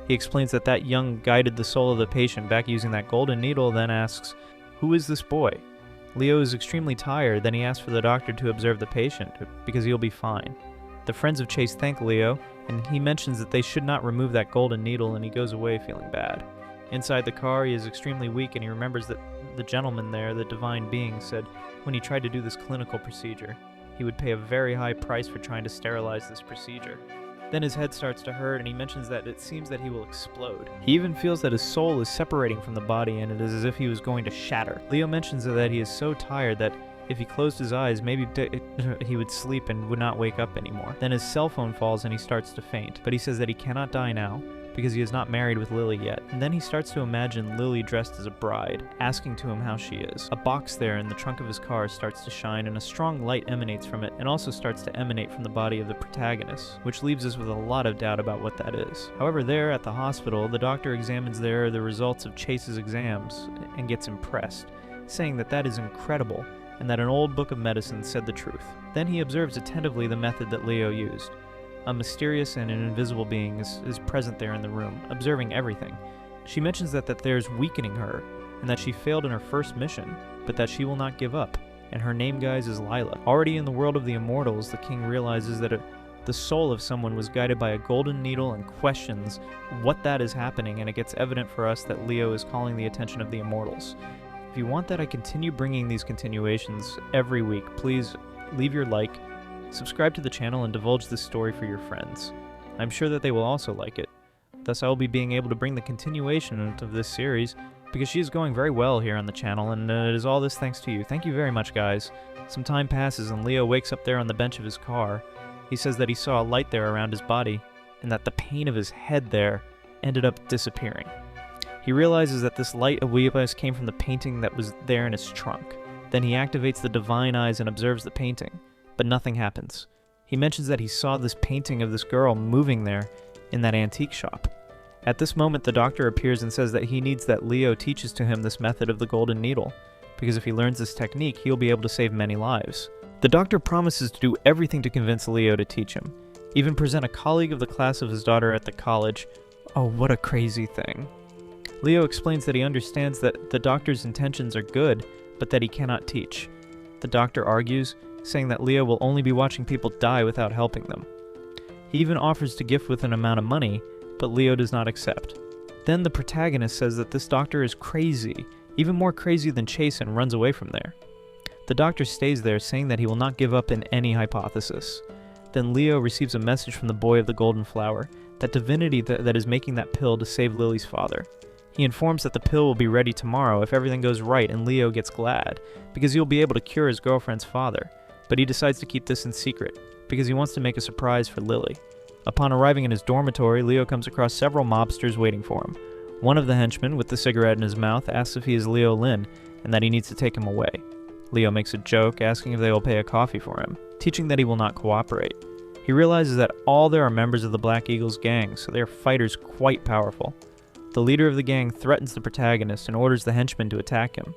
He explains that that young guided the soul of the patient back using that golden needle, then asks, "Who is this boy?" Leo is extremely tired, then he asks for the doctor to observe the patient, because he'll be fine. The friends of Chase thank Leo, and he mentions that they should not remove that golden needle, and he goes away feeling bad. Inside the car, he is extremely weak, and he remembers that the gentleman there, the divine being, said when he tried to do this clinical procedure, he would pay a very high price for trying to sterilize this procedure. Then his head starts to hurt, and he mentions that it seems that he will explode. He even feels that his soul is separating from the body, and it is as if he was going to shatter. Leo mentions that he is so tired that if he closed his eyes, maybe he would sleep and would not wake up anymore. Then his cell phone falls and he starts to faint, but he says that he cannot die now, because he is not married with Lily yet. And then he starts to imagine Lily dressed as a bride, asking to him how she is. A box there in the trunk of his car starts to shine, and a strong light emanates from it, and also starts to emanate from the body of the protagonist, which leaves us with a lot of doubt about what that is. However, there at the hospital, the doctor examines there the results of Chase's exams, and gets impressed, saying that that is incredible, and that an old book of medicine said the truth. Then he observes attentively the method that Leo used. A mysterious and an invisible being is present there in the room, observing everything. She mentions that there's weakening her, and that she failed in her first mission, but that she will not give up, and her name, guys, is Lila. Already in the world of the immortals, the king realizes that the soul of someone was guided by a golden needle and questions what that is happening, and it gets evident for us that Leo is calling the attention of the immortals. If you want that I continue bringing these continuations every week, please leave your like, subscribe to the channel, and divulge this story for your friends. I'm sure that they will also like it. Thus I will be being able to bring the continuation of this series, because she is going very well here on the channel, and it is all this thanks to you. Thank you very much, guys. Some time passes and Leo wakes up there on the bench of his car. He says that he saw a light there around his body, and that the pain of his head there ended up disappearing. He realizes that this light of Weebus came from the painting that was there in his trunk. Then he activates the divine eyes and observes the painting, but nothing happens. He mentions that he saw this painting of this girl moving there in that antique shop. At this moment, the doctor appears and says that he needs that Leo teaches to him this method of the golden needle, because if he learns this technique, he'll be able to save many lives. The doctor promises to do everything to convince Leo to teach him, even present a colleague of the class of his daughter at the college. Oh, what a crazy thing. Leo explains that he understands that the doctor's intentions are good, but that he cannot teach. The doctor argues, saying that Leo will only be watching people die without helping them. He even offers to gift with an amount of money, but Leo does not accept. Then the protagonist says that this doctor is crazy, even more crazy than Chase, and runs away from there. The doctor stays there, saying that he will not give up in any hypothesis. Then Leo receives a message from the boy of the golden flower, that divinity that is making that pill to save Lily's father. He informs that the pill will be ready tomorrow if everything goes right, and Leo gets glad, because he'll be able to cure his girlfriend's father, but he decides to keep this in secret, because he wants to make a surprise for Lily. Upon arriving in his dormitory, Leo comes across several mobsters waiting for him. One of the henchmen, with the cigarette in his mouth, asks if he is Leo Lin, and that he needs to take him away. Leo makes a joke, asking if they will pay a coffee for him, teaching that he will not cooperate. He realizes that all there are members of the Black Eagle's gang, so they are fighters quite powerful. The leader of the gang threatens the protagonist and orders the henchmen to attack him.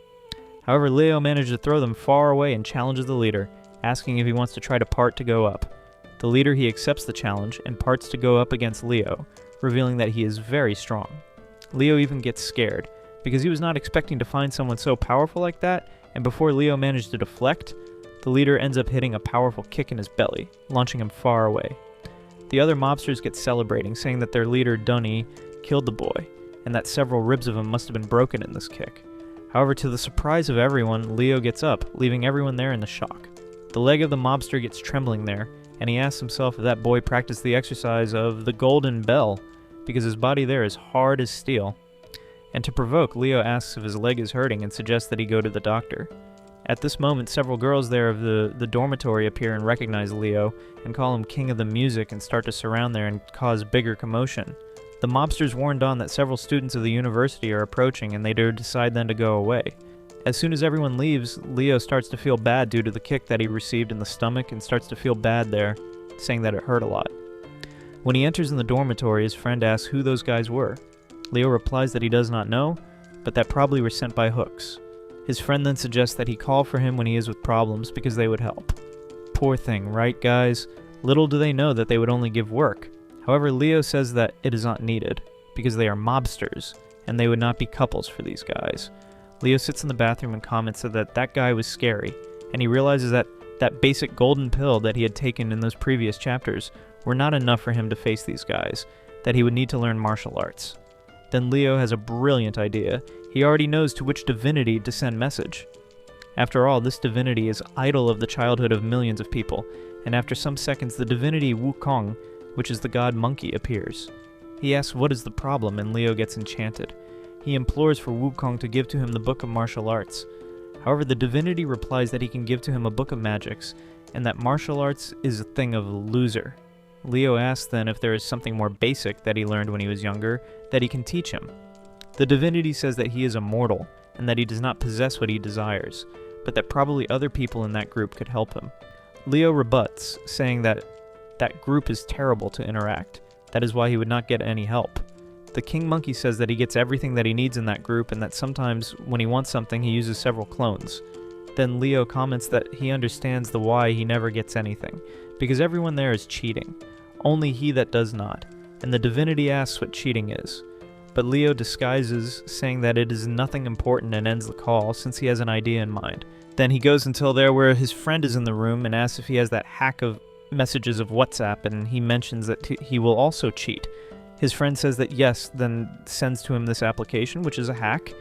However, Leo manages to throw them far away and challenges the leader, asking if he wants to try to part to go up. The leader he accepts the challenge and parts to go up against Leo, revealing that he is very strong. Leo even gets scared, because he was not expecting to find someone so powerful like that, and before Leo managed to deflect, the leader ends up hitting a powerful kick in his belly, launching him far away. The other mobsters get celebrating, saying that their leader, Dunny, killed the boy, and that several ribs of him must have been broken in this kick. However, to the surprise of everyone, Leo gets up, leaving everyone there in the shock. The leg of the mobster gets trembling there, and he asks himself if that boy practiced the exercise of the golden bell, because his body there is hard as steel. And to provoke, Leo asks if his leg is hurting and suggests that he go to the doctor. At this moment, several girls there of the dormitory appear and recognize Leo, and call him King of the Music, and start to surround there and cause bigger commotion. The mobsters warned on that several students of the university are approaching, and they do decide then to go away. As soon as everyone leaves, Leo starts to feel bad due to the kick that he received in the stomach, and starts to feel bad there, saying that it hurt a lot. When he enters in the dormitory, his friend asks who those guys were. Leo replies that he does not know, but that probably were sent by hooks. His friend then suggests that he call for him when he is with problems because they would help. Poor thing, right guys? Little do they know that they would only give work. However, Leo says that it is not needed, because they are mobsters, and they would not be couples for these guys. Leo sits in the bathroom and comments that guy was scary, and he realizes that that basic golden pill that he had taken in those previous chapters were not enough for him to face these guys, that he would need to learn martial arts. Then Leo has a brilliant idea. He already knows to which divinity to send message. After all, this divinity is idol of the childhood of millions of people, and after some seconds the divinity Wukong, which is the god monkey, appears. He asks what is the problem, and Leo gets enchanted. He implores for Wukong to give to him the book of martial arts. However, the divinity replies that he can give to him a book of magics, and that martial arts is a thing of a loser. Leo asks then if there is something more basic that he learned when he was younger that he can teach him. The divinity says that he is immortal, and that he does not possess what he desires, but that probably other people in that group could help him. Leo rebuts, saying that that group is terrible to interact. That is why he would not get any help. The King Monkey says that he gets everything that he needs in that group, and that sometimes when he wants something he uses several clones. Then Leo comments that he understands the why he never gets anything, because everyone there is cheating. Only he that does not, and the divinity asks what cheating is. But Leo disguises, saying that it is nothing important, and ends the call since he has an idea in mind. Then he goes until there where his friend is in the room and asks if he has that hack of messages of WhatsApp, and he mentions that he will also cheat. His friend says that yes, then sends to him this application, which is a hack,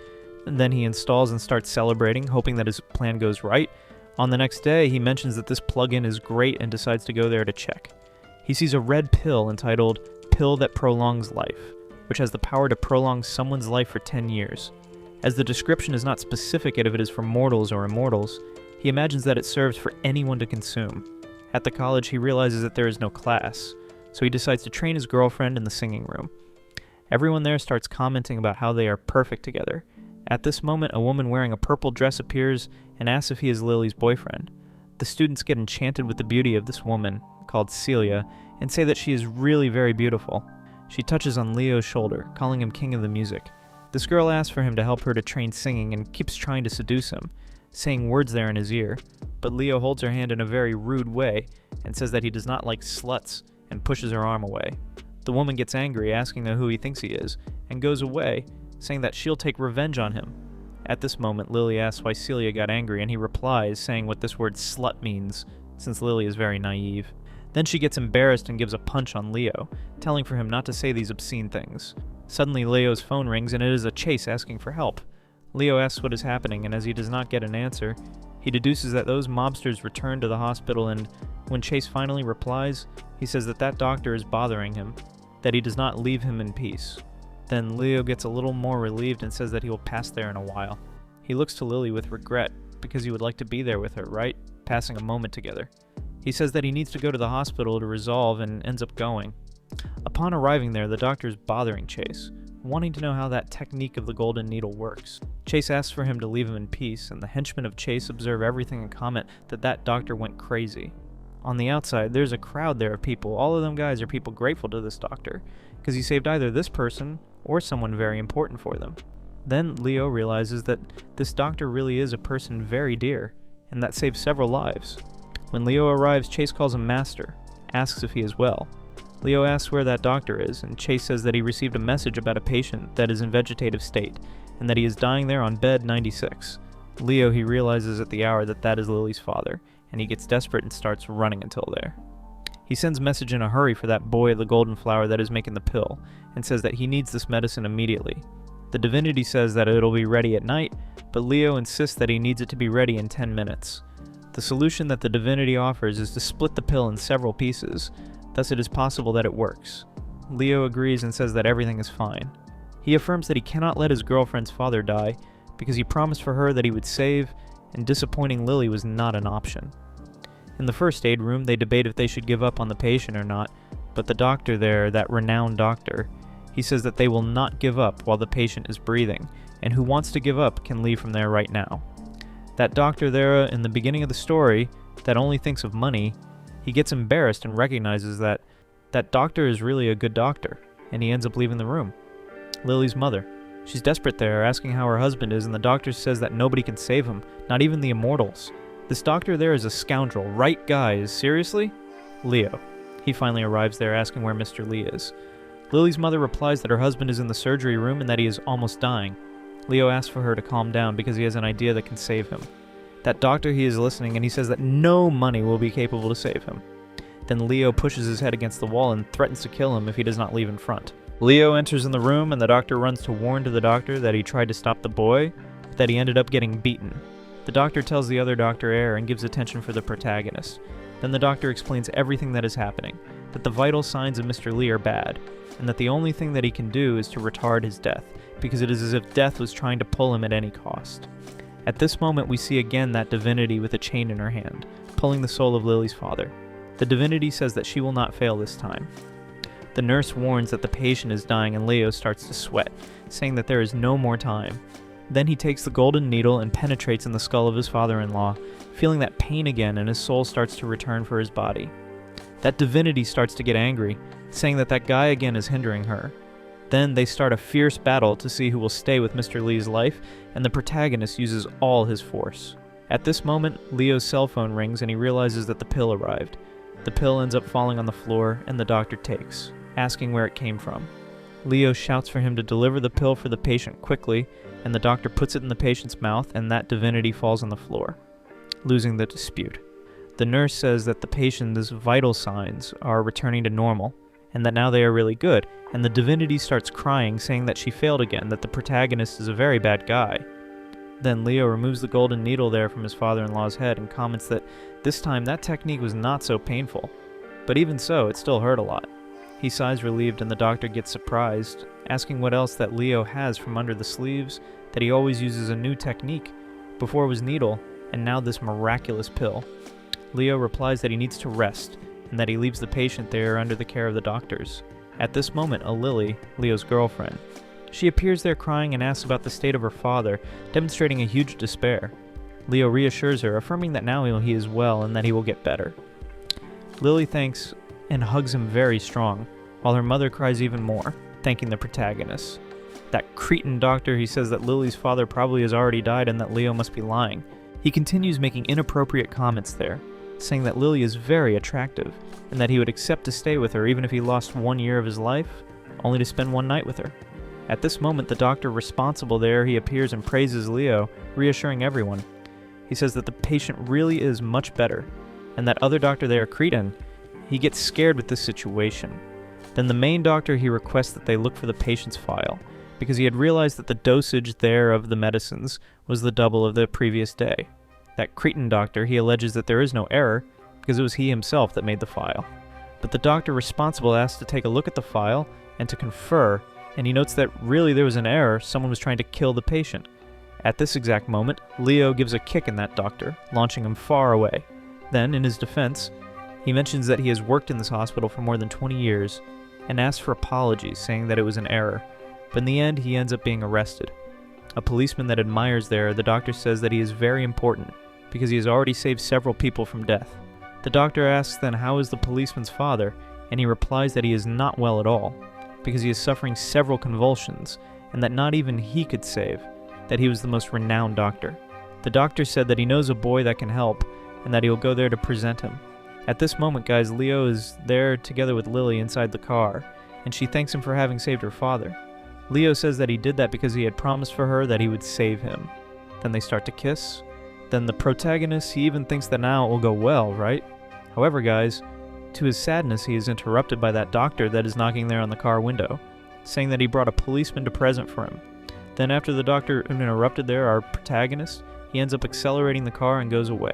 and then he installs and starts celebrating, hoping that his plan goes right. On the next day, he mentions that this plugin is great and decides to go there to check. He sees a red pill entitled Pill That Prolongs Life, which has the power to prolong someone's life for 10 years. As the description is not specific if it is for mortals or immortals, he imagines that it serves for anyone to consume. At the college, he realizes that there is no class, so he decides to train his girlfriend in the singing room. Everyone there starts commenting about how they are perfect together. At this moment, a woman wearing a purple dress appears and asks if he is Lily's boyfriend. The students get enchanted with the beauty of this woman, called Celia, and say that she is really very beautiful. She touches on Leo's shoulder, calling him King of the Music. This girl asks for him to help her to train singing and keeps trying to seduce him, saying words there in his ear, but Leo holds her hand in a very rude way and says that he does not like sluts and pushes her arm away. The woman gets angry, asking him who he thinks he is, and goes away, saying that she'll take revenge on him. At this moment, Lily asks why Celia got angry, and he replies, saying what this word slut means, since Lily is very naive. Then she gets embarrassed and gives a punch on Leo, telling for him not to say these obscene things. Suddenly, Leo's phone rings, and it is a Chase asking for help. Leo asks what is happening, and as he does not get an answer, he deduces that those mobsters return to the hospital, and when Chase finally replies, he says that that doctor is bothering him, that he does not leave him in peace. Then Leo gets a little more relieved and says that he will pass there in a while. He looks to Lily with regret, because he would like to be there with her, right? Passing a moment together. He says that he needs to go to the hospital to resolve and ends up going. Upon arriving there, the doctor is bothering Chase, wanting to know how that technique of the golden needle works. Chase asks for him to leave him in peace, and the henchmen of Chase observe everything and comment that that doctor went crazy. On the outside, there's a crowd there of people. All of them guys are people grateful to this doctor, because he saved either this person or someone very important for them. Then Leo realizes that this doctor really is a person very dear, and that saved several lives. When Leo arrives, Chase calls him Master, asks if he is well. Leo asks where that doctor is, and Chase says that he received a message about a patient that is in vegetative state, and that he is dying there on bed 96. Leo, he realizes at the hour that that is Lily's father, and he gets desperate and starts running until there. He sends a message in a hurry for that boy of the golden flower that is making the pill, and says that he needs this medicine immediately. The divinity says that it'll be ready at night, but Leo insists that he needs it to be ready in 10 minutes. The solution that the divinity offers is to split the pill in several pieces, thus it is possible that it works. Leo agrees and says that everything is fine. He affirms that he cannot let his girlfriend's father die, because he promised for her that he would save, and disappointing Lily was not an option. In the first aid room, they debate if they should give up on the patient or not, but the doctor there, that renowned doctor, he says that they will not give up while the patient is breathing, and who wants to give up can leave from there right now. That doctor there in the beginning of the story, that only thinks of money, he gets embarrassed and recognizes that that doctor is really a good doctor, and he ends up leaving the room. Lily's mother. She's desperate there, asking how her husband is, and the doctor says that nobody can save him, not even the immortals. This doctor there is a scoundrel, right guys? Seriously? Leo. He finally arrives there asking where Mr. Lee is. Lily's mother replies that her husband is in the surgery room and that he is almost dying. Leo asks for her to calm down because he has an idea that can save him. That doctor, he is listening, and he says that no money will be capable to save him. Then Leo pushes his head against the wall and threatens to kill him if he does not leave in front. Leo enters in the room, and the doctor runs to warn to the doctor that he tried to stop the boy, but that he ended up getting beaten. The doctor tells the other doctor air and gives attention for the protagonist. Then the doctor explains everything that is happening, that the vital signs of Mr. Lee are bad, and that the only thing that he can do is to retard his death, because it is as if death was trying to pull him at any cost. At this moment we see again that divinity with a chain in her hand, pulling the soul of Lily's father. The divinity says that she will not fail this time. The nurse warns that the patient is dying, and Leo starts to sweat, saying that there is no more time. Then he takes the golden needle and penetrates in the skull of his father-in-law, feeling that pain again, and his soul starts to return for his body. That divinity starts to get angry, saying that that guy again is hindering her. Then they start a fierce battle to see who will stay with Mr. Lee's life, and the protagonist uses all his force. At this moment, Leo's cell phone rings and he realizes that the pill arrived. The pill ends up falling on the floor, and the doctor takes, asking where it came from. Leo shouts for him to deliver the pill for the patient quickly, and the doctor puts it in the patient's mouth, and that divinity falls on the floor, losing the dispute. The nurse says that the patient's vital signs are returning to normal, and that now they are really good, and the divinity starts crying, saying that she failed again, that the protagonist is a very bad guy. Then Leo removes the golden needle there from his father-in-law's head and comments that this time that technique was not so painful, but even so, it still hurt a lot. He sighs relieved, and the doctor gets surprised, asking what else that Leo has from under the sleeves, that he always uses a new technique. Before it was needle, and now this miraculous pill. Leo replies that he needs to rest, and that he leaves the patient there under the care of the doctors. At this moment, a Lily, Leo's girlfriend, she appears there crying and asks about the state of her father, demonstrating a huge despair. Leo reassures her, affirming that now he is well and that he will get better. Lily thanks and hugs him very strong, while her mother cries even more, thanking the protagonist. That cretin doctor, he says that Lily's father probably has already died and that Leo must be lying. He continues making inappropriate comments there, saying that Lily is very attractive, and that he would accept to stay with her even if he lost 1 year of his life, only to spend one night with her. At this moment, the doctor responsible there, he appears and praises Leo, reassuring everyone. He says that the patient really is much better, and that other doctor there, Cretin, he gets scared with this situation. Then the main doctor, he requests that they look for the patient's file, because he had realized that the dosage there of the medicines was the double of the previous day. That cretin doctor, he alleges that there is no error, because it was he himself that made the file. But the doctor responsible asks to take a look at the file and to confer, and he notes that really there was an error, someone was trying to kill the patient. At this exact moment, Leo gives a kick in that doctor, launching him far away. Then, in his defense, he mentions that he has worked in this hospital for more than 20 years, and asks for apologies, saying that it was an error, but in the end he ends up being arrested. A policeman that admires there, the doctor says that he is very important, because he has already saved several people from death. The doctor asks then how is the policeman's father, and he replies that he is not well at all, because he is suffering several convulsions, and that not even he could save, that he was the most renowned doctor. The doctor said that he knows a boy that can help, and that he will go there to present him. At this moment, guys, Leo is there together with Lily inside the car, and she thanks him for having saved her father. Leo says that he did that because he had promised for her that he would save him. Then they start to kiss. Then the protagonist, he even thinks that now it will go well, right? However, guys, to his sadness, he is interrupted by that doctor that is knocking there on the car window, saying that he brought a policeman to present for him. Then after the doctor interrupted there, our protagonist, he ends up accelerating the car and goes away.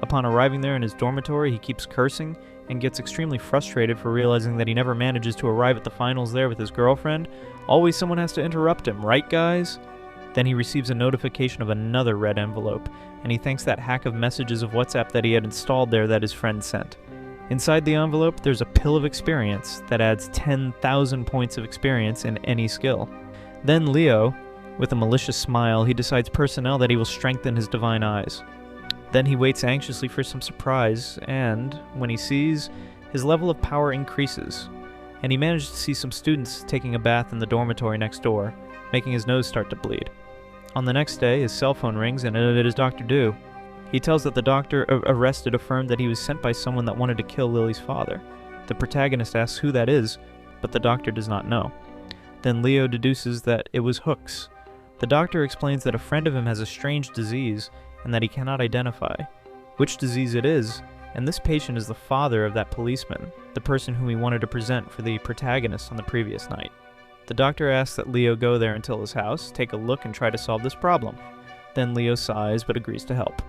Upon arriving there in his dormitory, he keeps cursing and gets extremely frustrated for realizing that he never manages to arrive at the finals there with his girlfriend. Always someone has to interrupt him, right guys? Then he receives a notification of another red envelope, and he thanks that hack of messages of WhatsApp that he had installed there that his friend sent. Inside the envelope, there's a pill of experience that adds 10,000 points of experience in any skill. Then Leo, with a malicious smile, he decides personnel that he will strengthen his divine eyes. Then he waits anxiously for some surprise, and when he sees, his level of power increases, and he manages to see some students taking a bath in the dormitory next door, making his nose start to bleed. On the next day, his cell phone rings, and it is Dr. Do. He tells that the doctor arrested affirmed that he was sent by someone that wanted to kill Lily's father. The protagonist asks who that is, but the doctor does not know. Then Leo deduces that it was Hooks. The doctor explains that a friend of him has a strange disease, and that he cannot identify which disease it is, and this patient is the father of that policeman, the person whom he wanted to present for the protagonist on the previous night. The doctor asks that Leo go there until his house, take a look and try to solve this problem. Then Leo sighs but agrees to help.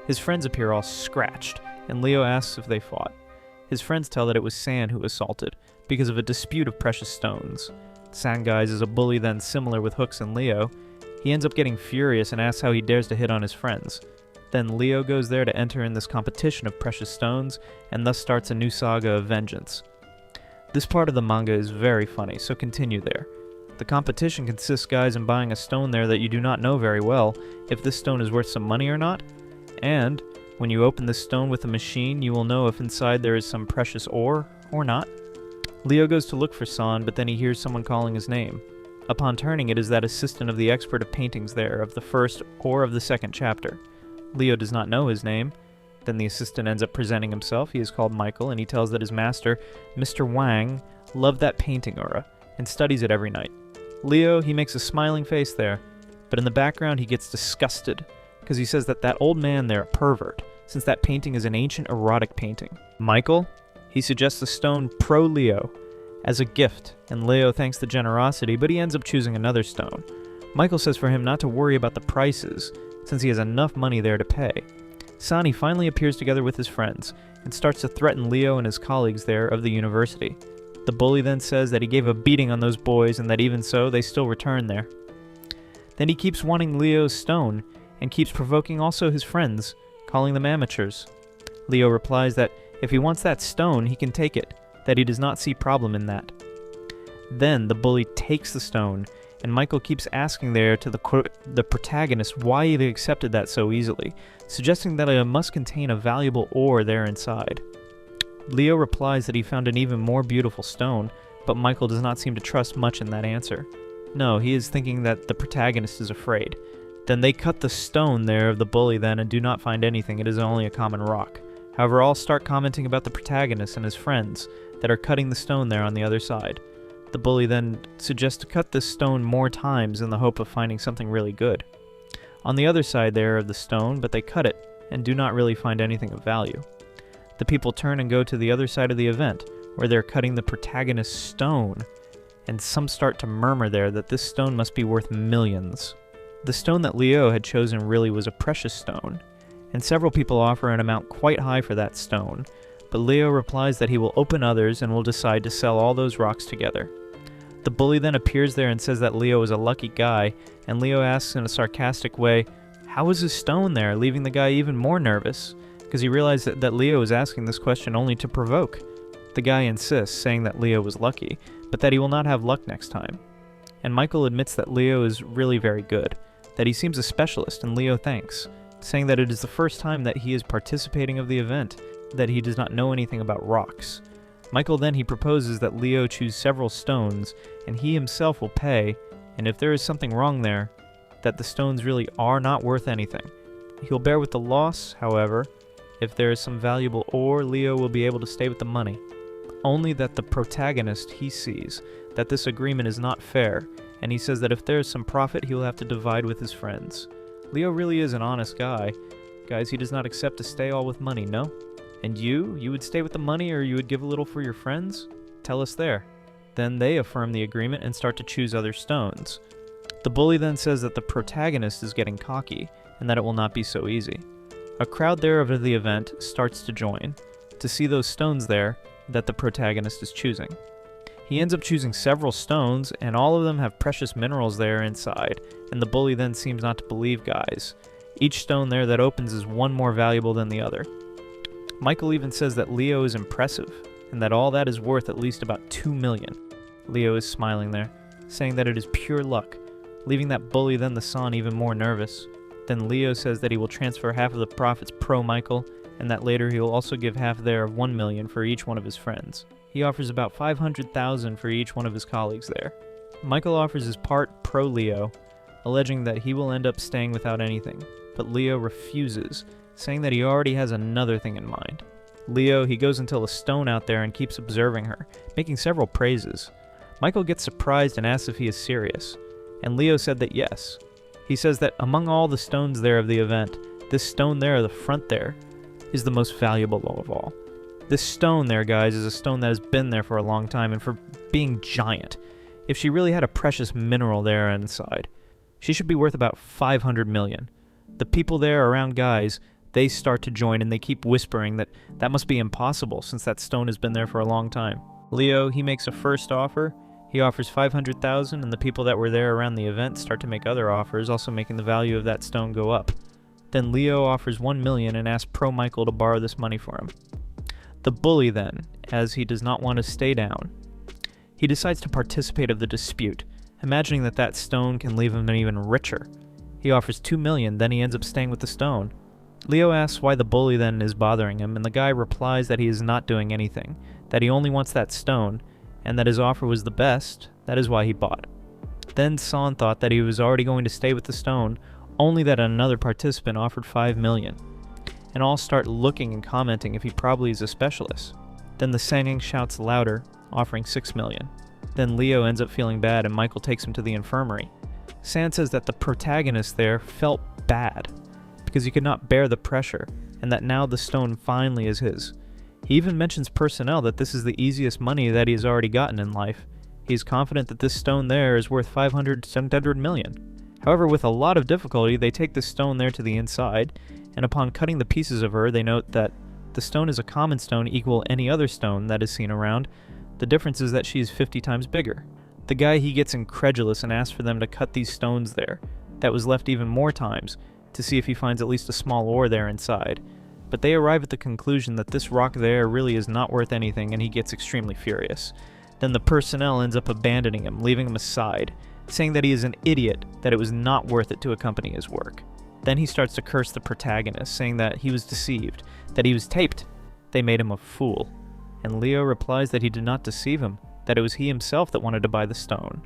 His friends appear all scratched, and Leo asks if they fought. His friends tell that it was San who assaulted, because of a dispute of precious stones. San, guys, is a bully then similar with Hooks and Leo. He ends up getting furious and asks how he dares to hit on his friends. Then Leo goes there to enter in this competition of precious stones, and thus starts a new saga of vengeance. This part of the manga is very funny, so continue there. The competition consists, guys, in buying a stone there that you do not know very well if this stone is worth some money or not, and when you open this stone with a machine, you will know if inside there is some precious ore or not. Leo goes to look for San, but then he hears someone calling his name. Upon turning, it is that assistant of the expert of paintings there, of the first or of the second chapter. Leo does not know his name. Then the assistant ends up presenting himself. He is called Michael, and he tells that his master, Mr. Wang, loved that painting aura, and studies it every night. Leo, he makes a smiling face there, but in the background he gets disgusted, because he says that that old man there, a pervert, since that painting is an ancient erotic painting. Michael, he suggests the stone Pro Leo as a gift, and Leo thanks the generosity, but he ends up choosing another stone. Michael says for him not to worry about the prices, since he has enough money there to pay. Sani finally appears together with his friends, and starts to threaten Leo and his colleagues there of the university. The bully then says that he gave a beating on those boys, and that even so, they still return there. Then he keeps wanting Leo's stone, and keeps provoking also his friends, calling them amateurs. Leo replies that if he wants that stone, he can take it, that he does not see problem in that. Then the bully takes the stone, and Michael keeps asking there to the protagonist why he accepted that so easily, suggesting that it must contain a valuable ore there inside. Leo replies that he found an even more beautiful stone, but Michael does not seem to trust much in that answer. No, he is thinking that the protagonist is afraid. Then they cut the stone there of the bully then and do not find anything, it is only a common rock. However, all start commenting about the protagonist and his friends that are cutting the stone there on the other side. The bully then suggests to cut this stone more times in the hope of finding something really good. On the other side there of the stone, but they cut it and do not really find anything of value. The people turn and go to the other side of the event, where they're cutting the protagonist's stone, and some start to murmur there that this stone must be worth millions. The stone that Leo had chosen really was a precious stone, and several people offer an amount quite high for that stone, but Leo replies that he will open others and will decide to sell all those rocks together. The bully then appears there and says that Leo is a lucky guy, and Leo asks in a sarcastic way, how is his stone there, leaving the guy even more nervous, because he realized that Leo is asking this question only to provoke. The guy insists, saying that Leo was lucky, but that he will not have luck next time. And Michael admits that Leo is really very good, that he seems a specialist, and Leo thanks, saying that it is the first time that he is participating of the event, that he does not know anything about rocks. Michael then he proposes that Leo choose several stones, and he himself will pay, and if there is something wrong there, that the stones really are not worth anything. He'll bear with the loss, however. If there is some valuable ore, Leo will be able to stay with the money. Only that the protagonist, he sees that this agreement is not fair, and he says that if there is some profit, he will have to divide with his friends. Leo really is an honest guy. Guys, he does not accept to stay all with money, no? And you would stay with the money, or you would give a little for your friends? Tell us there. Then they affirm the agreement and start to choose other stones. The bully then says that the protagonist is getting cocky, and that it will not be so easy. A crowd there of the event starts to join, to see those stones there that the protagonist is choosing. He ends up choosing several stones, and all of them have precious minerals there inside, and the bully then seems not to believe guys. Each stone there that opens is one more valuable than the other. Michael even says that Leo is impressive, and that all that is worth at least about 2 million. Leo is smiling there, saying that it is pure luck, leaving that bully then the son even more nervous. Then Leo says that he will transfer half of the profits pro Michael, and that later he will also give half there of 1 million for each one of his friends. He offers about 500,000 for each one of his colleagues there. Michael offers his part pro Leo, alleging that he will end up staying without anything, but Leo refuses, saying that he already has another thing in mind. Leo, he goes until a stone out there and keeps observing her, making several praises. Michael gets surprised and asks if he is serious, and Leo said that yes. He says that among all the stones there of the event, this stone there, the front there, is the most valuable of all. This stone there, guys, is a stone that has been there for a long time, and for being giant, if she really had a precious mineral there inside, she should be worth about 500 million. The people there around guys, they start to join, and they keep whispering that that must be impossible since that stone has been there for a long time. Leo, he makes a first offer. He offers 500,000, and the people that were there around the event start to make other offers, also making the value of that stone go up. Then Leo offers 1 million and asks Pro Michael to borrow this money for him. The bully then, as he does not want to stay down, he decides to participate of the dispute, imagining that that stone can leave him even richer. He offers 2 million, then he ends up staying with the stone. Leo asks why the bully then is bothering him, and the guy replies that he is not doing anything, that he only wants that stone, and that his offer was the best, that is why he bought. Then San thought that he was already going to stay with the stone, only that another participant offered 5 million. And all start looking and commenting if he probably is a specialist. Then the singing shouts louder, offering 6 million. Then Leo ends up feeling bad and Michael takes him to the infirmary. San says that the protagonist there felt bad, because he could not bear the pressure, and that now the stone finally is his. He even mentions personnel that this is the easiest money that he has already gotten in life. He is confident that this stone there is worth 500 to 700 million. However, with a lot of difficulty, they take this stone there to the inside, and upon cutting the pieces of her, they note that the stone is a common stone equal any other stone that is seen around. The difference is that she is 50 times bigger. The guy, he gets incredulous and asks for them to cut these stones there, that was left even more times, to see if he finds at least a small ore there inside. But they arrive at the conclusion that this rock there really is not worth anything, and he gets extremely furious. Then the personnel ends up abandoning him, leaving him aside, saying that he is an idiot, that it was not worth it to accompany his work. Then he starts to curse the protagonist, saying that he was deceived, that he was taped, they made him a fool. And Leo replies that he did not deceive him, that it was he himself that wanted to buy the stone.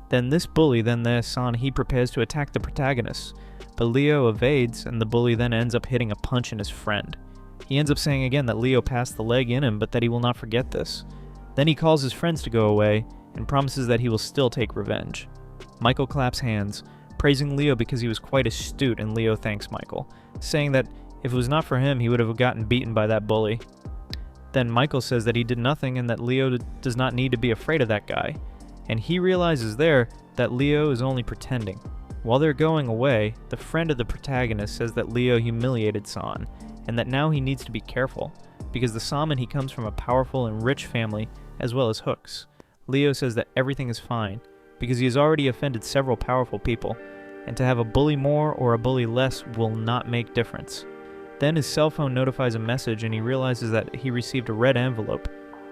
Then this bully, then the San, he prepares to attack the protagonist, but Leo evades, and the bully then ends up hitting a punch in his friend. He ends up saying again that Leo passed the leg in him, but that he will not forget this. Then he calls his friends to go away, and promises that he will still take revenge. Michael claps hands, praising Leo because he was quite astute, and Leo thanks Michael, saying that if it was not for him, he would have gotten beaten by that bully. Then Michael says that he did nothing and that Leo does not need to be afraid of that guy. and he realizes there that Leo is only pretending. While they're going away, the friend of the protagonist says that Leo humiliated San, and that now he needs to be careful, because the Saman he comes from a powerful and rich family, as well as Hooks. Leo says that everything is fine, because he has already offended several powerful people, and to have a bully more or a bully less will not make difference. Then his cell phone notifies a message and he realizes that he received a red envelope.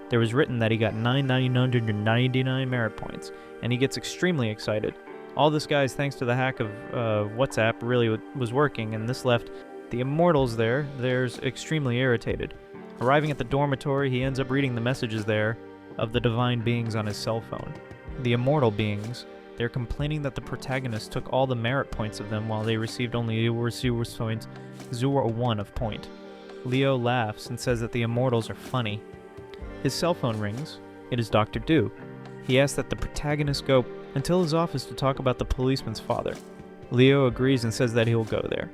There was written that he got 9,999 merit points, and he gets extremely excited. All this, guys, thanks to the hack of WhatsApp, really was working, and this left the immortals there's extremely irritated. Arriving at the dormitory, he ends up reading the messages there of the divine beings on his cell phone. The immortal beings, they're complaining that the protagonist took all the merit points of them while they received only 0.01 of point. Leo laughs and says that the immortals are funny. His cell phone rings. It is Dr. Do. He asks that the protagonist go until his office to talk about the policeman's father. Leo agrees and says that he'll go there.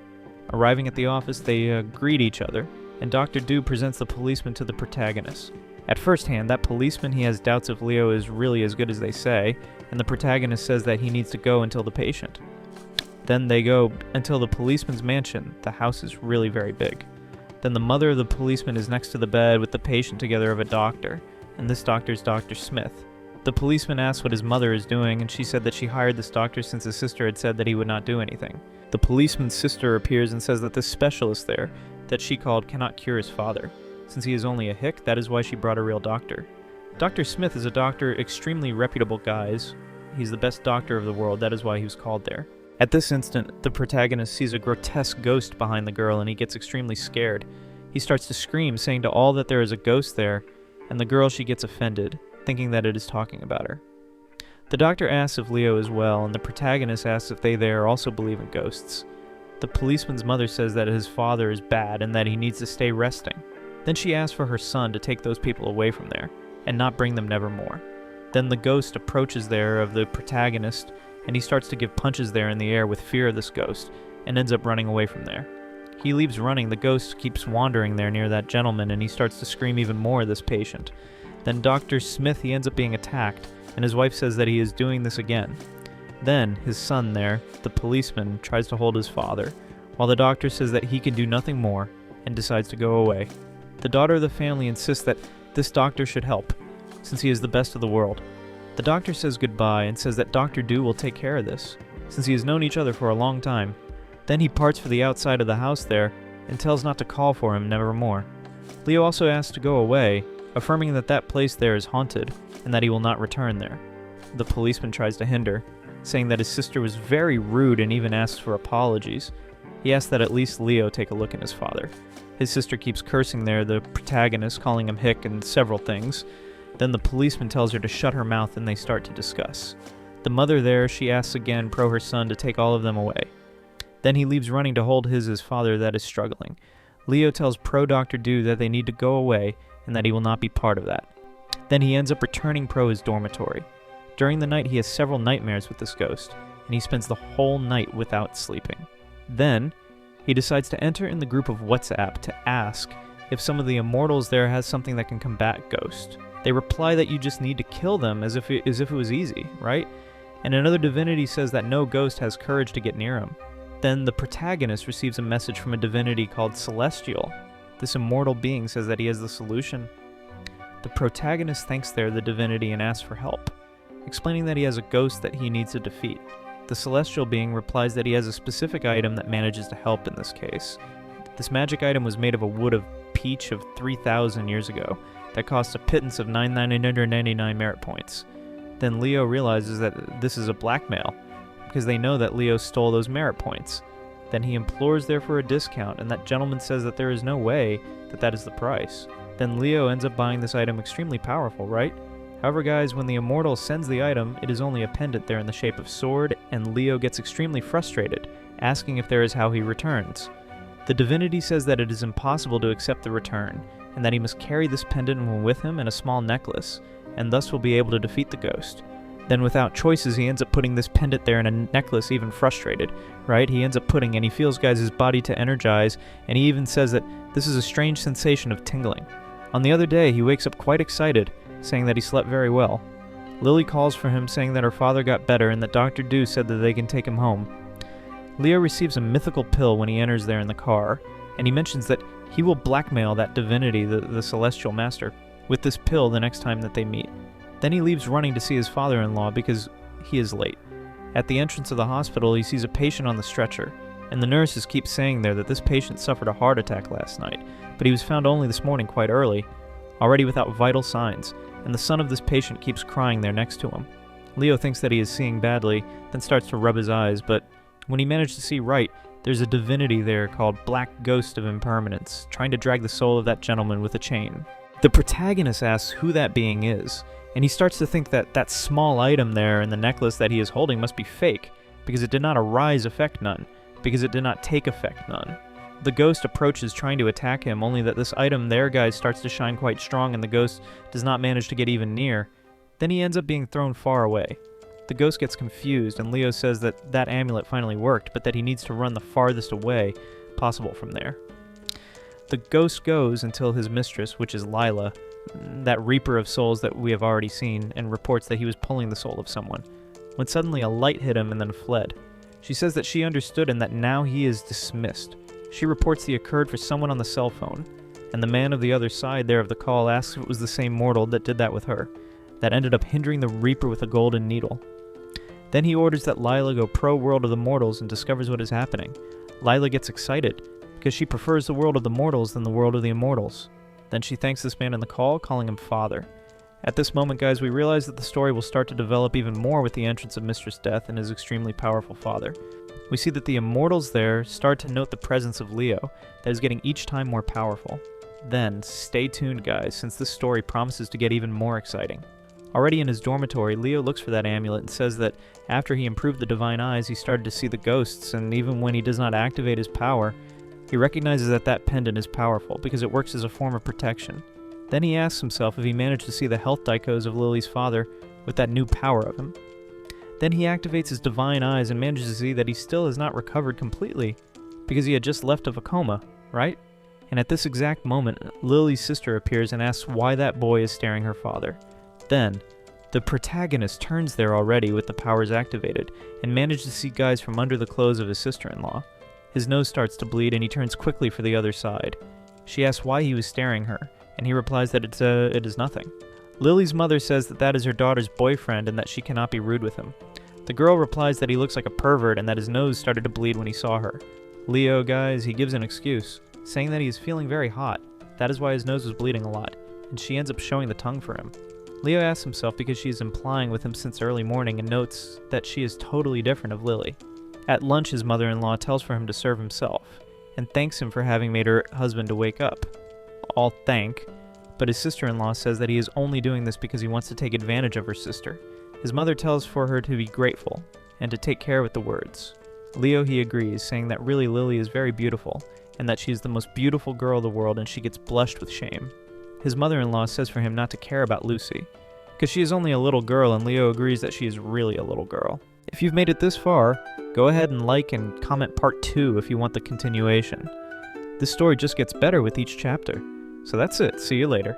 Arriving at the office, they greet each other, and Dr. Do presents the policeman to the protagonist. At first hand, that policeman, he has doubts if Leo is really as good as they say, and the protagonist says that he needs to go until the patient. Then they go until the policeman's mansion. The house is really very big. Then the mother of the policeman is next to the bed with the patient together of a doctor, and this doctor is Dr. Smith. The policeman asks what his mother is doing, and she said that she hired this doctor since his sister had said that he would not do anything. The policeman's sister appears and says that this specialist there, that she called, cannot cure his father. Since he is only a hick, that is why she brought a real doctor. Dr. Smith is a doctor, extremely reputable, guys. He's the best doctor of the world, that is why he was called there. At this instant, the protagonist sees a grotesque ghost behind the girl and he gets extremely scared. He starts to scream, saying to all that there is a ghost there, and the girl, she gets offended, thinking that it is talking about her. The doctor asks if Leo is well, and the protagonist asks if they there also believe in ghosts. The policeman's mother says that his father is bad and that he needs to stay resting. Then she asks for her son to take those people away from there, and not bring them nevermore. Then the ghost approaches there of the protagonist, and he starts to give punches there in the air with fear of this ghost, and ends up running away from there. He leaves running, the ghost keeps wandering there near that gentleman, and he starts to scream even more at this patient. Then Dr. Smith, he ends up being attacked, and his wife says that he is doing this again. Then his son there, the policeman, tries to hold his father, while the doctor says that he can do nothing more, and decides to go away. The daughter of the family insists that this doctor should help, since he is the best of the world. The doctor says goodbye and says that Dr. Do will take care of this, since he has known each other for a long time. Then he parts for the outside of the house there, and tells not to call for him nevermore. Leo also asks to go away, affirming that that place there is haunted, and that he will not return there. The policeman tries to hinder, saying that his sister was very rude and even asks for apologies. He asks that at least Leo take a look at his father. His sister keeps cursing there, the protagonist, calling him hick and several things. Then the policeman tells her to shut her mouth and they start to discuss. The mother there, she asks again pro her son to take all of them away. Then he leaves running to hold his father that is struggling. Leo tells pro Dr. Do that they need to go away and that he will not be part of that. Then he ends up returning pro his dormitory. During the night he has several nightmares with this ghost, and he spends the whole night without sleeping. Then he decides to enter in the group of WhatsApp to ask if some of the immortals there has something that can combat ghost. They reply that you just need to kill them as if it was easy, right? And another divinity says that no ghost has courage to get near him. Then the protagonist receives a message from a divinity called Celestial. This immortal being says that he has the solution. The protagonist thanks there the divinity and asks for help, explaining that he has a ghost that he needs to defeat. The celestial being replies that he has a specific item that manages to help in this case. This magic item was made of a wood of peach of 3,000 years ago that costs a pittance of 9,999 merit points. Then Leo realizes that this is a blackmail, because they know that Leo stole those merit points. Then he implores there for a discount, and that gentleman says that there is no way that that is the price. Then Leo ends up buying this item extremely powerful, right? However, guys, when the immortal sends the item, it is only a pendant there in the shape of sword, and Leo gets extremely frustrated, asking if there is how he returns. The divinity says that it is impossible to accept the return, and that he must carry this pendant with him in a small necklace, and thus will be able to defeat the ghost. Then without choices, he ends up putting this pendant there in a necklace, even frustrated, right? He ends up putting, and he feels, guys, his body to energize, and he even says that this is a strange sensation of tingling. On the other day, he wakes up quite excited, saying that he slept very well. Lily calls for him, saying that her father got better and that Dr. Du said that they can take him home. Leo receives a mythical pill when he enters there in the car, and he mentions that he will blackmail that divinity, the Celestial Master, with this pill the next time that they meet. Then he leaves running to see his father-in-law because he is late. At the entrance of the hospital, he sees a patient on the stretcher, and the nurses keep saying there that this patient suffered a heart attack last night, but he was found only this morning quite early, already without vital signs, and the son of this patient keeps crying there next to him. Leo thinks that he is seeing badly, then starts to rub his eyes, but when he manages to see right, there's a divinity there called Black Ghost of Impermanence, trying to drag the soul of that gentleman with a chain. The protagonist asks who that being is, and he starts to think that that small item there in the necklace that he is holding must be fake, because it did not arise effect none, because it did not take effect none. The ghost approaches trying to attack him, only that this item there, guys, starts to shine quite strong and the ghost does not manage to get even near. Then he ends up being thrown far away. The ghost gets confused, and Leo says that that amulet finally worked, but that he needs to run the farthest away possible from there. The ghost goes until his mistress, which is Lila, that reaper of souls that we have already seen, and reports that he was pulling the soul of someone, when suddenly a light hit him and then fled. She says that she understood and that now he is dismissed. She reports the occurred for someone on the cell phone, and the man of the other side there of the call asks if it was the same mortal that did that with her, that ended up hindering the reaper with a golden needle. Then he orders that Lila go pro-world of the mortals and discovers what is happening. Lila gets excited, because she prefers the world of the mortals than the world of the immortals. Then she thanks this man in the call, calling him father. At this moment, guys, we realize that the story will start to develop even more with the entrance of Mistress Death and his extremely powerful father. We see that the immortals there start to note the presence of Leo, that is getting each time more powerful. Then, stay tuned, guys, since this story promises to get even more exciting. Already in his dormitory, Leo looks for that amulet and says that after he improved the divine eyes, he started to see the ghosts, and even when he does not activate his power, he recognizes that that pendant is powerful because it works as a form of protection. Then he asks himself if he managed to see the health dicos of Lily's father with that new power of him. Then he activates his divine eyes and manages to see that he still has not recovered completely because he had just left of a coma, right? And at this exact moment, Lily's sister appears and asks why that boy is staring her father. Then, the protagonist turns there already with the powers activated and manages to see guys from under the clothes of his sister-in-law. His nose starts to bleed and he turns quickly for the other side. She asks why he was staring her, and he replies that it is nothing. Lily's mother says that that is her daughter's boyfriend and that she cannot be rude with him. The girl replies that he looks like a pervert and that his nose started to bleed when he saw her. Leo, guys, he gives an excuse, saying that he is feeling very hot. That is why his nose was bleeding a lot, and she ends up showing the tongue for him. Leo asks himself because she is implying with him since early morning and notes that she is totally different of Lily. At lunch, his mother-in-law tells for him to serve himself, and thanks him for having made her husband to wake up. All thank, but his sister-in-law says that he is only doing this because he wants to take advantage of her sister. His mother tells for her to be grateful, and to take care with the words. Leo, he agrees, saying that really Lily is very beautiful, and that she is the most beautiful girl in the world and she gets blushed with shame. His mother-in-law says for him not to care about Lucy, because she is only a little girl and Leo agrees that she is really a little girl. If you've made it this far, go ahead and like and comment part 2 if you want the continuation. This story just gets better with each chapter. So that's it, see you later.